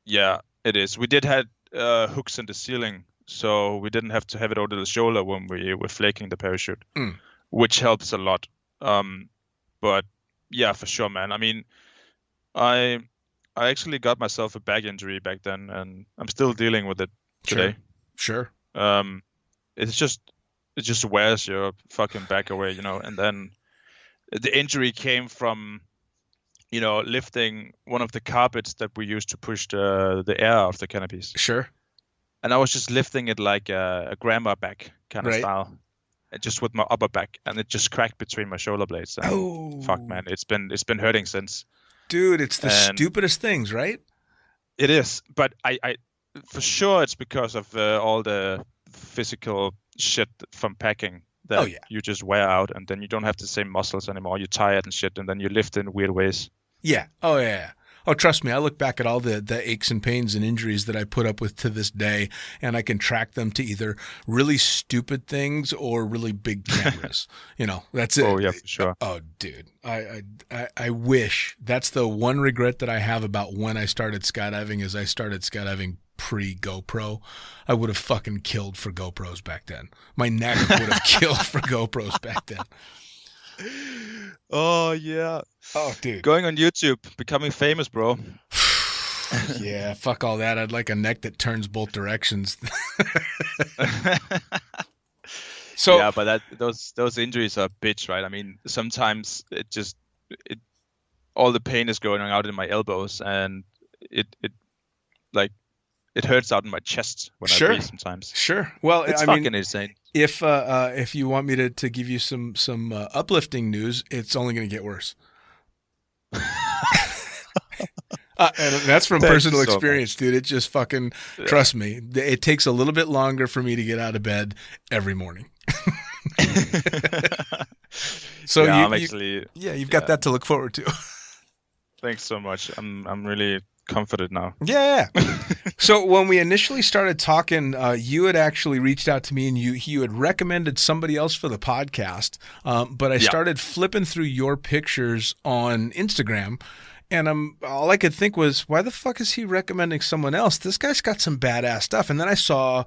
Yeah, it is. We did have hooks in the ceiling, so we didn't have to have it over the shoulder when we were flaking the parachute, which helps a lot. But yeah, for sure, man. I mean, I actually got myself a back injury back then, and I'm still dealing with it today. Sure. It just wears your fucking back away, and then the injury came from, lifting one of the carpets that we used to push the air out of the canopies. Sure. And I was just lifting it like a grandma back kind of style, just with my upper back, and it just cracked between my shoulder blades. And fuck, man, it's been hurting since. Dude, it's the stupidest things, right? It is, but I for sure it's because of all the physical shit from packing that you just wear out, and then you don't have the same muscles anymore. You're tired and shit, and then you lift in weird ways. Yeah. Oh, yeah. Oh, trust me, I look back at all the aches and pains and injuries that I put up with to this day, and I can track them to either really stupid things or really big cameras. That's it. Oh, yeah, for sure. Oh, dude, I wish. That's the one regret that I have about when I started skydiving, is I started skydiving pre-GoPro. I would have fucking killed for GoPros back then. My neck would have killed for GoPros back then. Oh, yeah. Oh, dude. Going on YouTube, becoming famous, bro. Yeah, fuck all that. I'd like a neck that turns both directions. So yeah, but those injuries are a bitch, right? I mean, sometimes it all the pain is going out in my elbows, and it hurts out in my chest when I breathe sometimes. Sure. Well, It's I fucking mean, insane. if you want me to give you some uplifting news, it's only going to get worse. And that's from Thanks personal so experience, dude. It just fucking trust me. It takes a little bit longer for me to get out of bed every morning. So you've got that to look forward to. Thanks so much. I'm really comforted now. Yeah. So when we initially started talking, you had actually reached out to me, and you had recommended somebody else for the podcast. But I started flipping through your pictures on Instagram, and all I could think was, why the fuck is he recommending someone else? This guy's got some badass stuff. And then I saw,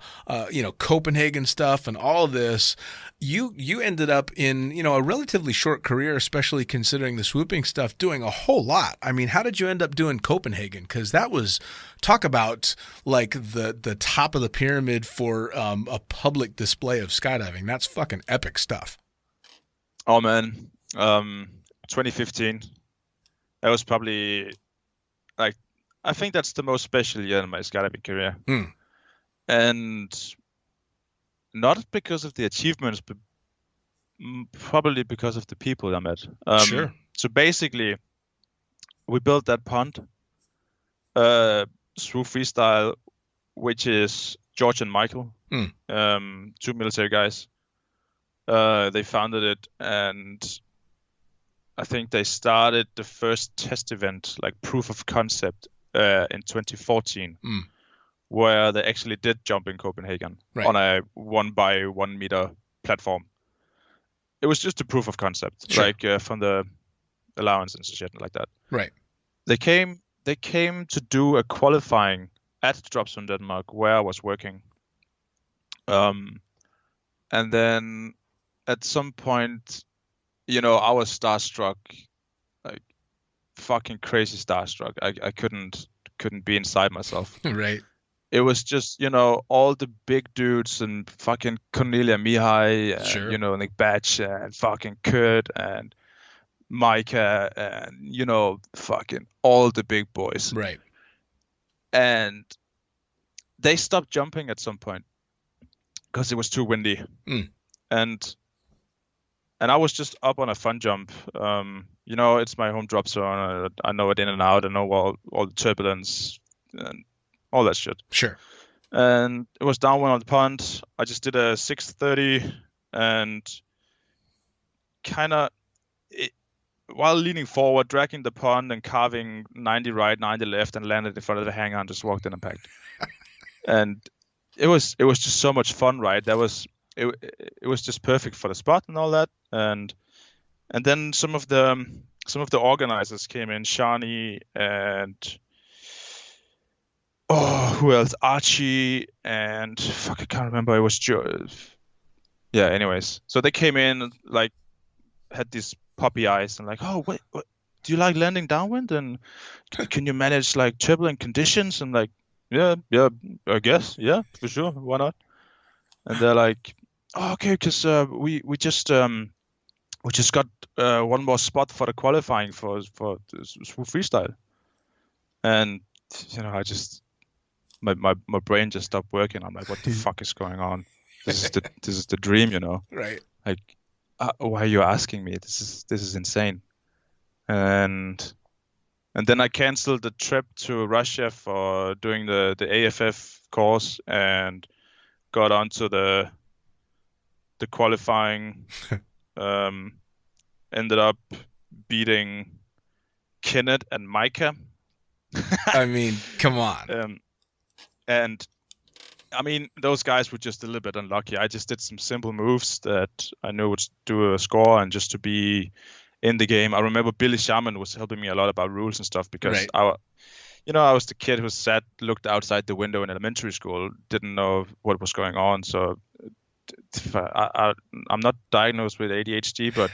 Copenhagen stuff and all this. You ended up in, a relatively short career, especially considering the swooping stuff, doing a whole lot. I mean, how did you end up doing Copenhagen? Because that was, talk about like the top of the pyramid for a public display of skydiving. That's fucking epic stuff. Oh man, 2015. That was probably I think that's the most special year in my skydiving career. And not because of the achievements, but probably because of the people I met. Sure. So basically, we built that pond, Swoop Freestyle, which is George and Michael, two military guys. They founded it, and I think they started the first test event, like proof of concept, in 2014, where they actually did jump in Copenhagen on a 1 by 1 meter platform. It was just a proof of concept, from the allowance and shit like that. Right. They came to do a qualifying at Dropzone Denmark, where I was working. And then at some point, I was starstruck, like fucking crazy starstruck. I couldn't be inside myself. Right. It was just, all the big dudes and fucking Cornelia Mihai, and, Nick Batch and fucking Kurt and Micah and, fucking all the big boys. Right. And they stopped jumping at some point because it was too windy. And I was just up on a fun jump. It's my home drop zone. I know it in and out. I know all the turbulence and all that shit. Sure. And it was downwind on the pond. I just did a 630 and kind of, while leaning forward, dragging the pond and carving 90 right, 90 left, and landed in front of the hangar and just walked in and packed. And it was just so much fun, right? It was just perfect for the spot and all that. And then some of the organizers came in, Shani and who else? Archie and fuck, I can't remember. It was Joe. Yeah. Anyways, so they came in, like, had these puppy eyes and like, oh wait, what? Do you like landing downwind? And can you manage like turbulent conditions? And like, yeah, I guess, yeah, for sure, why not? And they're like, oh, okay, because we just got one more spot for the qualifying for the Swoop Freestyle, and I just my brain just stopped working. I'm like, what the fuck is going on? This is the dream, Right. Like, why are you asking me? This is insane. And then I canceled the trip to Russia for doing the AFF course and got onto the qualifying. Ended up beating Kenneth and Micah. I mean, come on. And I mean, those guys were just a little bit unlucky. I just did some simple moves that I knew would do a score and just to be in the game. I remember Billy Sharman was helping me a lot about rules and stuff because I was the kid who looked outside the window in elementary school, didn't know what was going on. So I'm not diagnosed with ADHD, but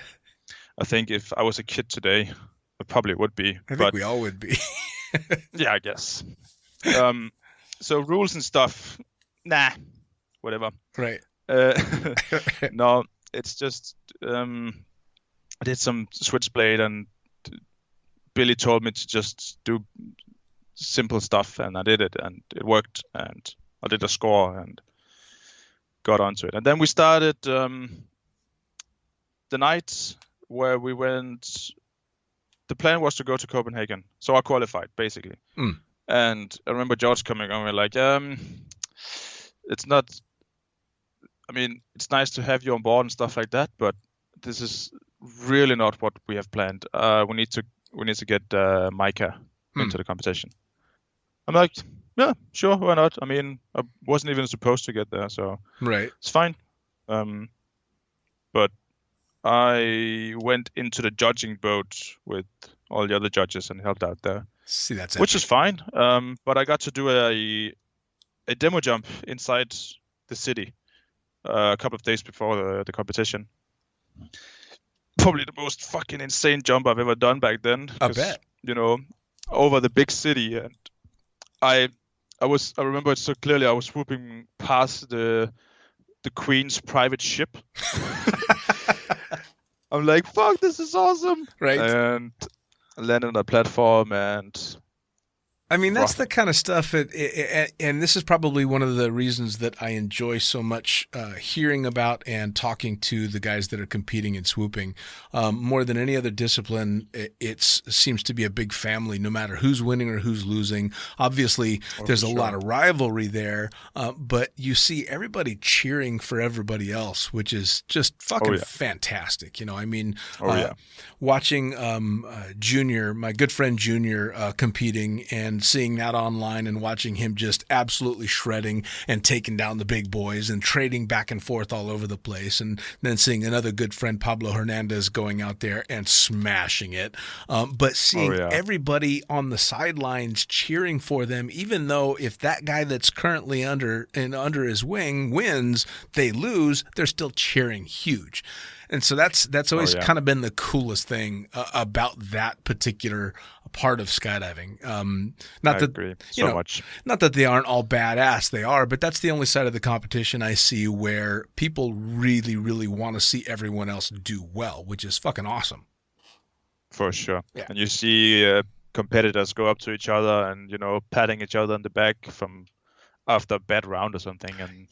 I think if I was a kid today, I probably would be. I think we all would be. Yeah, I guess. So rules and stuff, nah, whatever. Right. No, it's just I did some switchblade, and Billy told me to just do simple stuff, and I did it, and it worked, and I did a score and got onto it. And then we started the night where we went. The plan was to go to Copenhagen, so I qualified basically. And I remember George coming on, we're like, it's not. I mean, it's nice to have you on board and stuff like that, but this is really not what we have planned. We need to get Micah into the competition. I'm like, yeah, sure, why not? I mean, I wasn't even supposed to get there, so it's fine. But I went into the judging boat with all the other judges and helped out there. See, that's which is fine. But I got to do a demo jump inside the city a couple of days before the competition. Probably the most fucking insane jump I've ever done back then. I bet. You know, over the big city, and I remember it so clearly. I was swooping past the Queen's private ship. I'm like, fuck, this is awesome. Right. And I landed on a platform, and I mean, that's the kind of stuff, and this is probably one of the reasons that I enjoy so much hearing about and talking to the guys that are competing in swooping. More than any other discipline, it seems to be a big family, no matter who's winning or who's losing. Obviously, there's a lot of rivalry there, but you see everybody cheering for everybody else, which is just fucking fantastic. You know, I mean, watching Junior, my good friend Junior, competing and seeing that online and watching him just absolutely shredding and taking down the big boys and trading back and forth all over the place, and then seeing another good friend Pablo Hernandez going out there and smashing it, but seeing everybody on the sidelines cheering for them, even though if that guy that's currently under his wing wins, they lose, they're still cheering huge. And so that's always kind of been the coolest thing about that particular part of skydiving. I agree so much. Not that they aren't all badass, they are, but that's the only side of the competition I see where people really, really want to see everyone else do well, which is fucking awesome. For sure. Yeah. And you see competitors go up to each other and, you know, patting each other on the back from after a bad round or something. And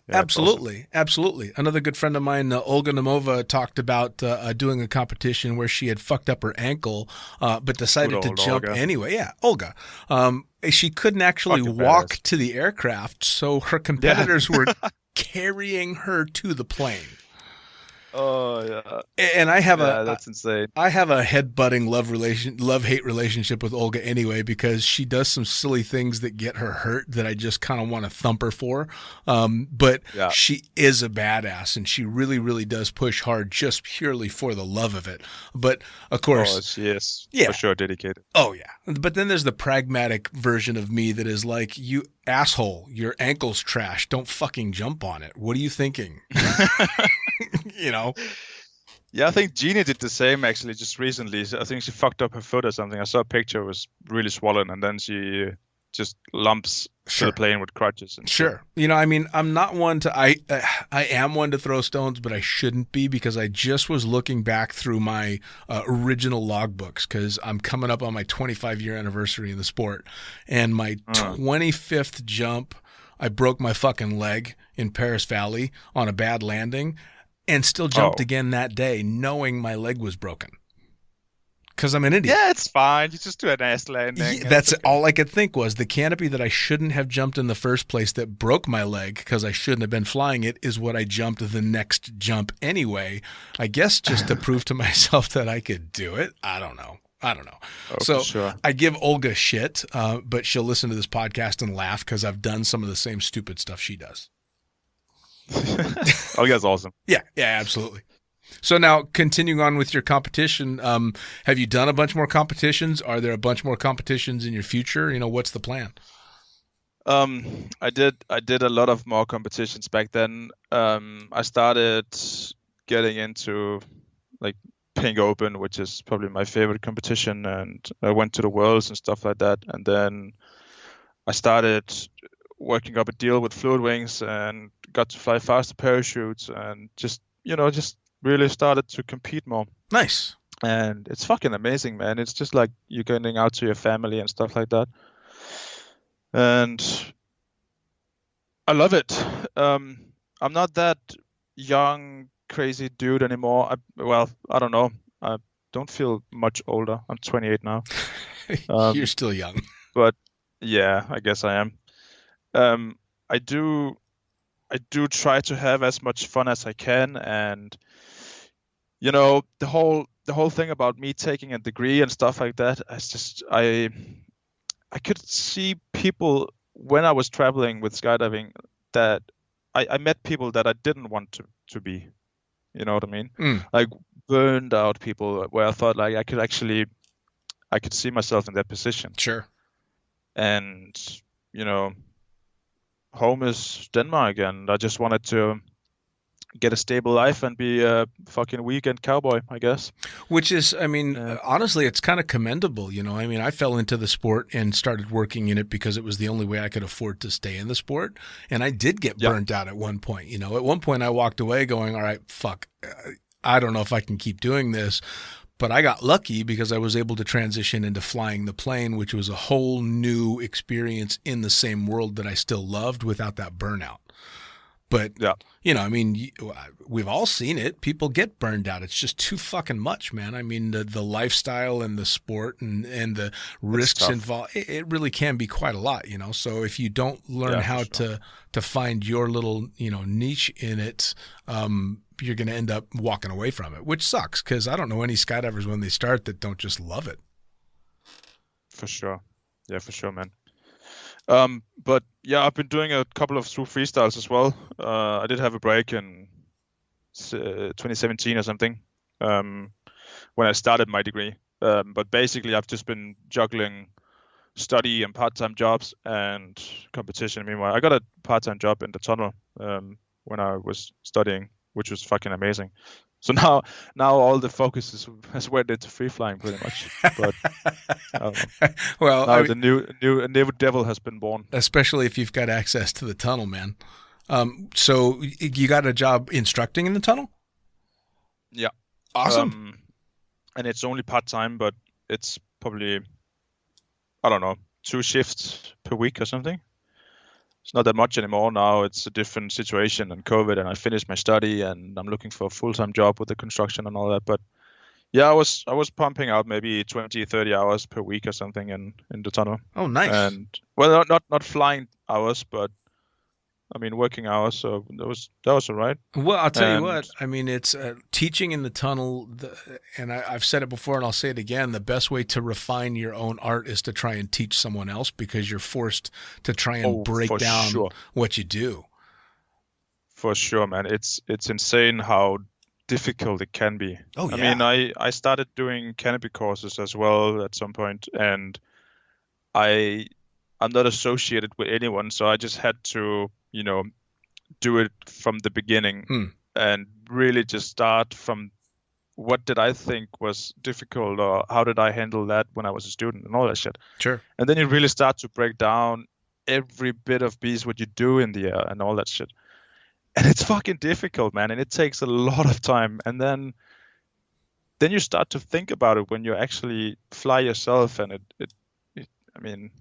absolutely. Awesome. Absolutely. Another good friend of mine, Olga Nemova, talked about doing a competition where she had fucked up her ankle, but decided to jump anyway. Yeah, Olga. She couldn't actually walk to the aircraft, so her competitors were carrying her to the plane. Oh yeah, and I have that's insane. I have a headbutting love-hate relationship with Olga anyway, because she does some silly things that get her hurt that I just kind of want to thump her for. But she is a badass, and she really, really does push hard just purely for the love of it. But of course, she is for sure dedicated. Oh yeah, but then there's the pragmatic version of me that is like, you asshole, your ankle's trash. Don't fucking jump on it. What are you thinking? You know? Yeah, I think Jeannie did the same actually just recently. I think she fucked up her foot or something. I saw a picture, it was really swollen, and then she just lumps to the plane with crutches. And stuff. You know, I mean, I'm not one to, I am one to throw stones, but I shouldn't be, because I just was looking back through my original logbooks, because I'm coming up on my 25-year anniversary in the sport, and my 25th jump, I broke my fucking leg in Paris Valley on a bad landing, and still jumped again that day knowing my leg was broken. Because I'm an idiot. Yeah, it's fine. You just do an ass landing. Yeah, that's all I could think was the canopy that I shouldn't have jumped in the first place that broke my leg because I shouldn't have been flying it is what I jumped the next jump anyway. I guess just to prove to myself that I could do it. I don't know. So I give Olga shit, but she'll listen to this podcast and laugh because I've done some of the same stupid stuff she does. Olga's awesome. Yeah, absolutely. So now, continuing on with your competition, have you done a bunch more competitions? Are there a bunch more competitions in your future? You know, what's the plan? I did a lot of more competitions back then. I started getting into like Pink Open, which is probably my favorite competition, and I went to the Worlds and stuff like that. And then I started working up a deal with Fluid Wings and got to fly faster parachutes and just really started to compete more. Nice. And it's fucking amazing, man. It's just like you're going out to your family and stuff like that. And I love it. I'm not that young, crazy dude anymore. I don't know. I don't feel much older. I'm 28 now. You're still young. But yeah, I guess I am. I do try to have as much fun as I can, and the whole thing about me taking a degree and stuff like that. I could see people when I was traveling with skydiving that I met people that I didn't want to be. You know what I mean? Like burned out people where I thought like I could see myself in that position. Sure. And home is Denmark, and I just wanted to get a stable life and be a fucking weekend cowboy, I guess. Which is, honestly, it's kind of commendable. I fell into the sport and started working in it because it was the only way I could afford to stay in the sport. And I did get burnt out at one point. At one point I walked away going, all right, fuck, I don't know if I can keep doing this. But I got lucky because I was able to transition into flying the plane, which was a whole new experience in the same world that I still loved without that burnout. But, we've all seen it. People get burned out. It's just too fucking much, man. The lifestyle and the sport and the risks involved, it really can be quite a lot, So if you don't learn how to find your little, niche in it, you're going to end up walking away from it, which sucks because I don't know any skydivers when they start that don't just love it. For sure. Yeah, for sure, man. But yeah, I've been doing a couple of Swoop Freestyles as well. I did have a break in 2017 or something when I started my degree. But basically, I've just been juggling study and part-time jobs and competition. Meanwhile, I got a part-time job in the tunnel when I was studying, which was fucking amazing. So now all the focus has went into free flying pretty much. But well, now the new devil has been born. Especially if you've got access to the tunnel, man. So you got a job instructing in the tunnel? Yeah. Awesome. And it's only part-time, but it's probably, I don't know, 2 shifts per week or something. It's not that much anymore now. It's a different situation and COVID, and I finished my study and I'm looking for a full-time job with the construction and all that. But yeah, I was pumping out maybe 20, 30 hours per week or something in the tunnel. Oh, nice. And well, not flying hours, but working hours. So that was all right. Well, I'll tell you what. It's teaching in the tunnel, and I've said it before, and I'll say it again. The best way to refine your own art is to try and teach someone else because you're forced to try and break down what you do. For sure, man. It's insane how difficult it can be. Oh yeah. I started doing canopy courses as well at some point, and I'm not associated with anyone, so I just had to do it from the beginning and really just start from what did I think was difficult or how did I handle that when I was a student and all that shit. Sure. And then you really start to break down every bit of piece what you do in the air and all that shit. And it's fucking difficult, man, and it takes a lot of time. And then you start to think about it when you actually fly yourself, and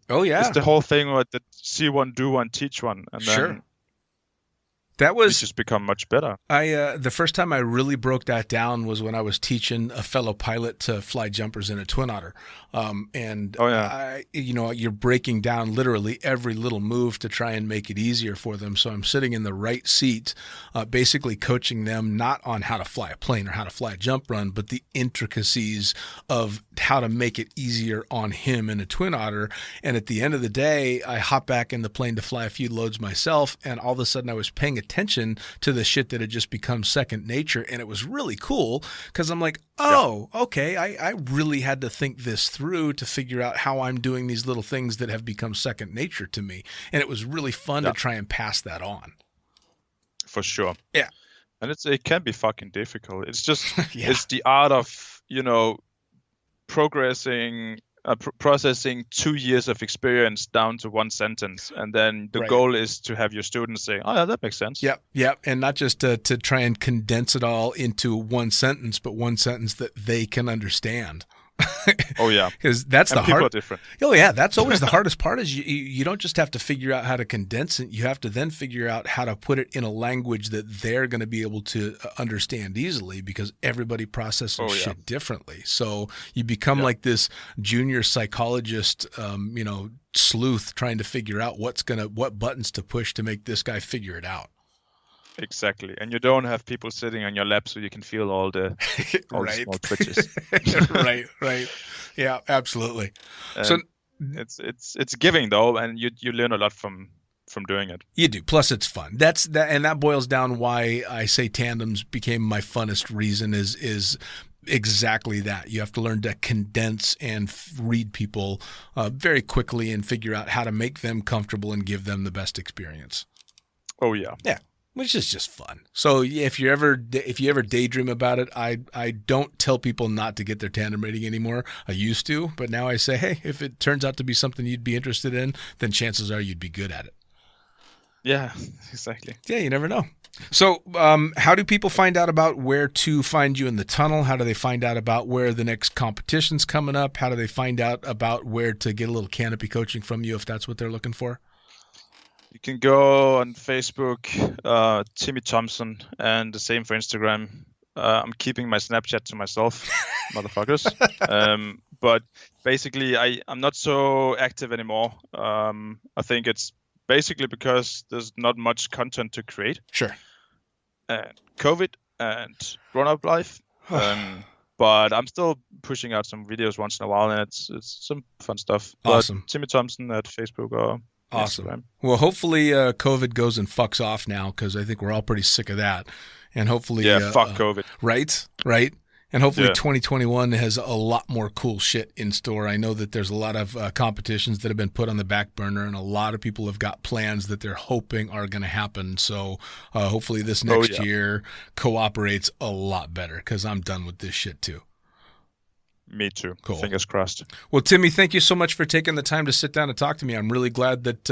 oh yeah, it's the whole thing with the see one, do one, teach one, and then that was just become much better. The first time I really broke that down was when I was teaching a fellow pilot to fly jumpers in a Twin Otter. You're breaking down literally every little move to try and make it easier for them. So I'm sitting in the right seat, basically coaching them not on how to fly a plane or how to fly a jump run, but the intricacies of how to make it easier on him in a Twin Otter. And at the end of the day, I hop back in the plane to fly a few loads myself, and all of a sudden I was paying attention to the shit that had just become second nature. And it was really cool because I'm like, okay, I really had to think this through to figure out how I'm doing these little things that have become second nature to me. And it was really fun to try and pass that on. For sure. Yeah. And it can be fucking difficult. It's just, it's the art of, progressing processing 2 years of experience down to one sentence, and then the goal is to have your students say, "Oh, yeah, that makes sense." Yep, and not just to try and condense it all into one sentence, but one sentence that they can understand. Oh yeah, because that's the people are different. Oh yeah, that's always the hardest part. Is you don't just have to figure out how to condense it; you have to then figure out how to put it in a language that they're going to be able to understand easily. Because everybody processes shit differently. So you become like this junior psychologist, sleuth trying to figure out what buttons to push to make this guy figure it out. Exactly, and you don't have people sitting on your lap so you can feel all the small twitches. right. Yeah, absolutely. And so it's giving though, and you learn a lot from doing it. You do. Plus, it's fun. And that boils down why I say tandems became my funnest reason is exactly that. You have to learn to condense and read people very quickly and figure out how to make them comfortable and give them the best experience. Oh yeah. Yeah. Which is just fun. So if you ever daydream about it, I don't tell people not to get their tandem rating anymore. I used to, but now I say, hey, if it turns out to be something you'd be interested in, then chances are you'd be good at it. Yeah, exactly. Yeah, you never know. So how do people find out about where to find you in the tunnel? How do they find out about where the next competition's coming up? How do they find out about where to get a little canopy coaching from you if that's what they're looking for? You can go on Facebook, Timmi Thomsen, and the same for Instagram. I'm keeping my Snapchat to myself, motherfuckers. But basically, I'm not so active anymore. I think it's basically because there's not much content to create. Sure. And COVID and grown-up life. But I'm still pushing out some videos once in a while, and it's some fun stuff. Awesome. But Timmi Thomsen at Facebook or awesome. Instagram. Well, hopefully COVID goes and fucks off now, because I think we're all pretty sick of that. And hopefully, fuck COVID. Right. And hopefully 2021 has a lot more cool shit in store. I know that there's a lot of competitions that have been put on the back burner, and a lot of people have got plans that they're hoping are going to happen. So hopefully this next year cooperates a lot better, because I'm done with this shit too. Me too. Cool. Fingers crossed. Well, Timmy, thank you so much for taking the time to sit down and talk to me. I'm really glad that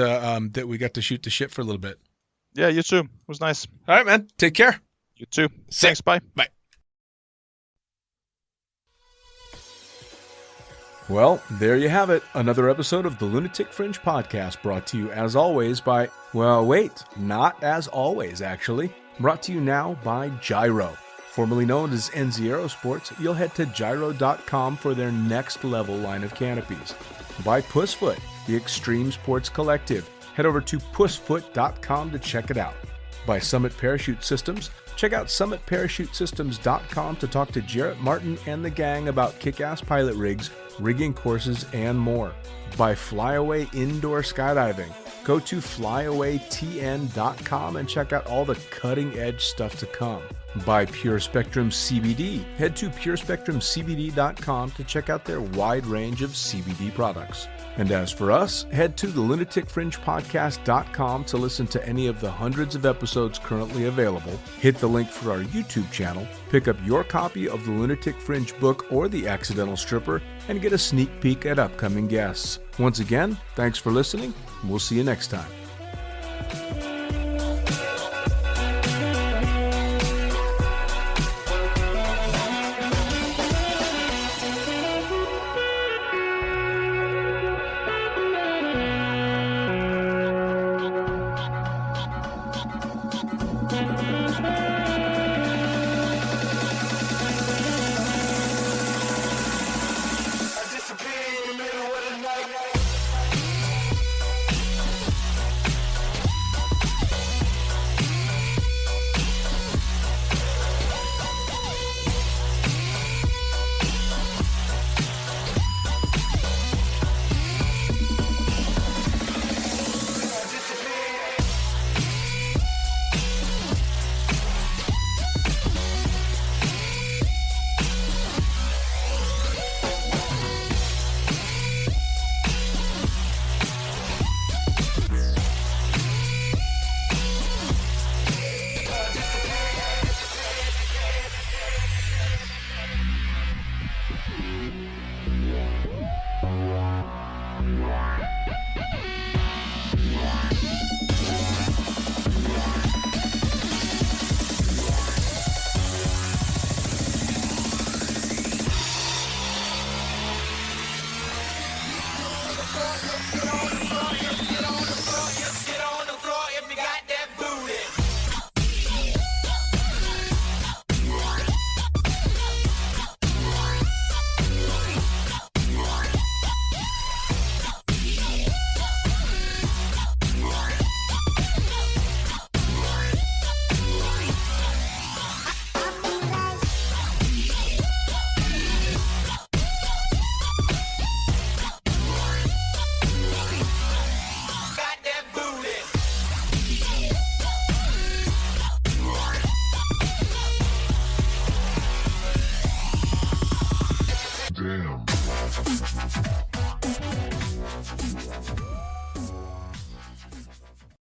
that we got to shoot the shit for a little bit. Yeah, you too. It was nice. All right, man. Take care. You too. Thanks. Bye. Bye. Well, there you have it. Another episode of the Lunatic Fringe podcast, brought to you as always by, well, wait, not as always, actually. Brought to you now by Gyro. Formerly known as NZ Aerosports, you'll head to gyro.com for their next level line of canopies. By Pussfoot, the Extreme Sports Collective. Head over to pussfoot.com to check it out. By Summit Parachute Systems, check out summitparachutesystems.com to talk to Jarrett Martin and the gang about kick-ass pilot rigs, rigging courses, and more. By Flyaway Indoor Skydiving, go to flyawaytn.com and check out all the cutting-edge stuff to come. By Pure Spectrum CBD, head to purespectrumcbd.com to check out their wide range of CBD products. And as for us, head to the lunaticfringepodcast.com to listen to any of the hundreds of episodes currently available, hit the link for our YouTube channel, pick up your copy of the Lunatic Fringe book or The Accidental Stripper, and get a sneak peek at upcoming guests. Once again, thanks for listening. We'll see you next time.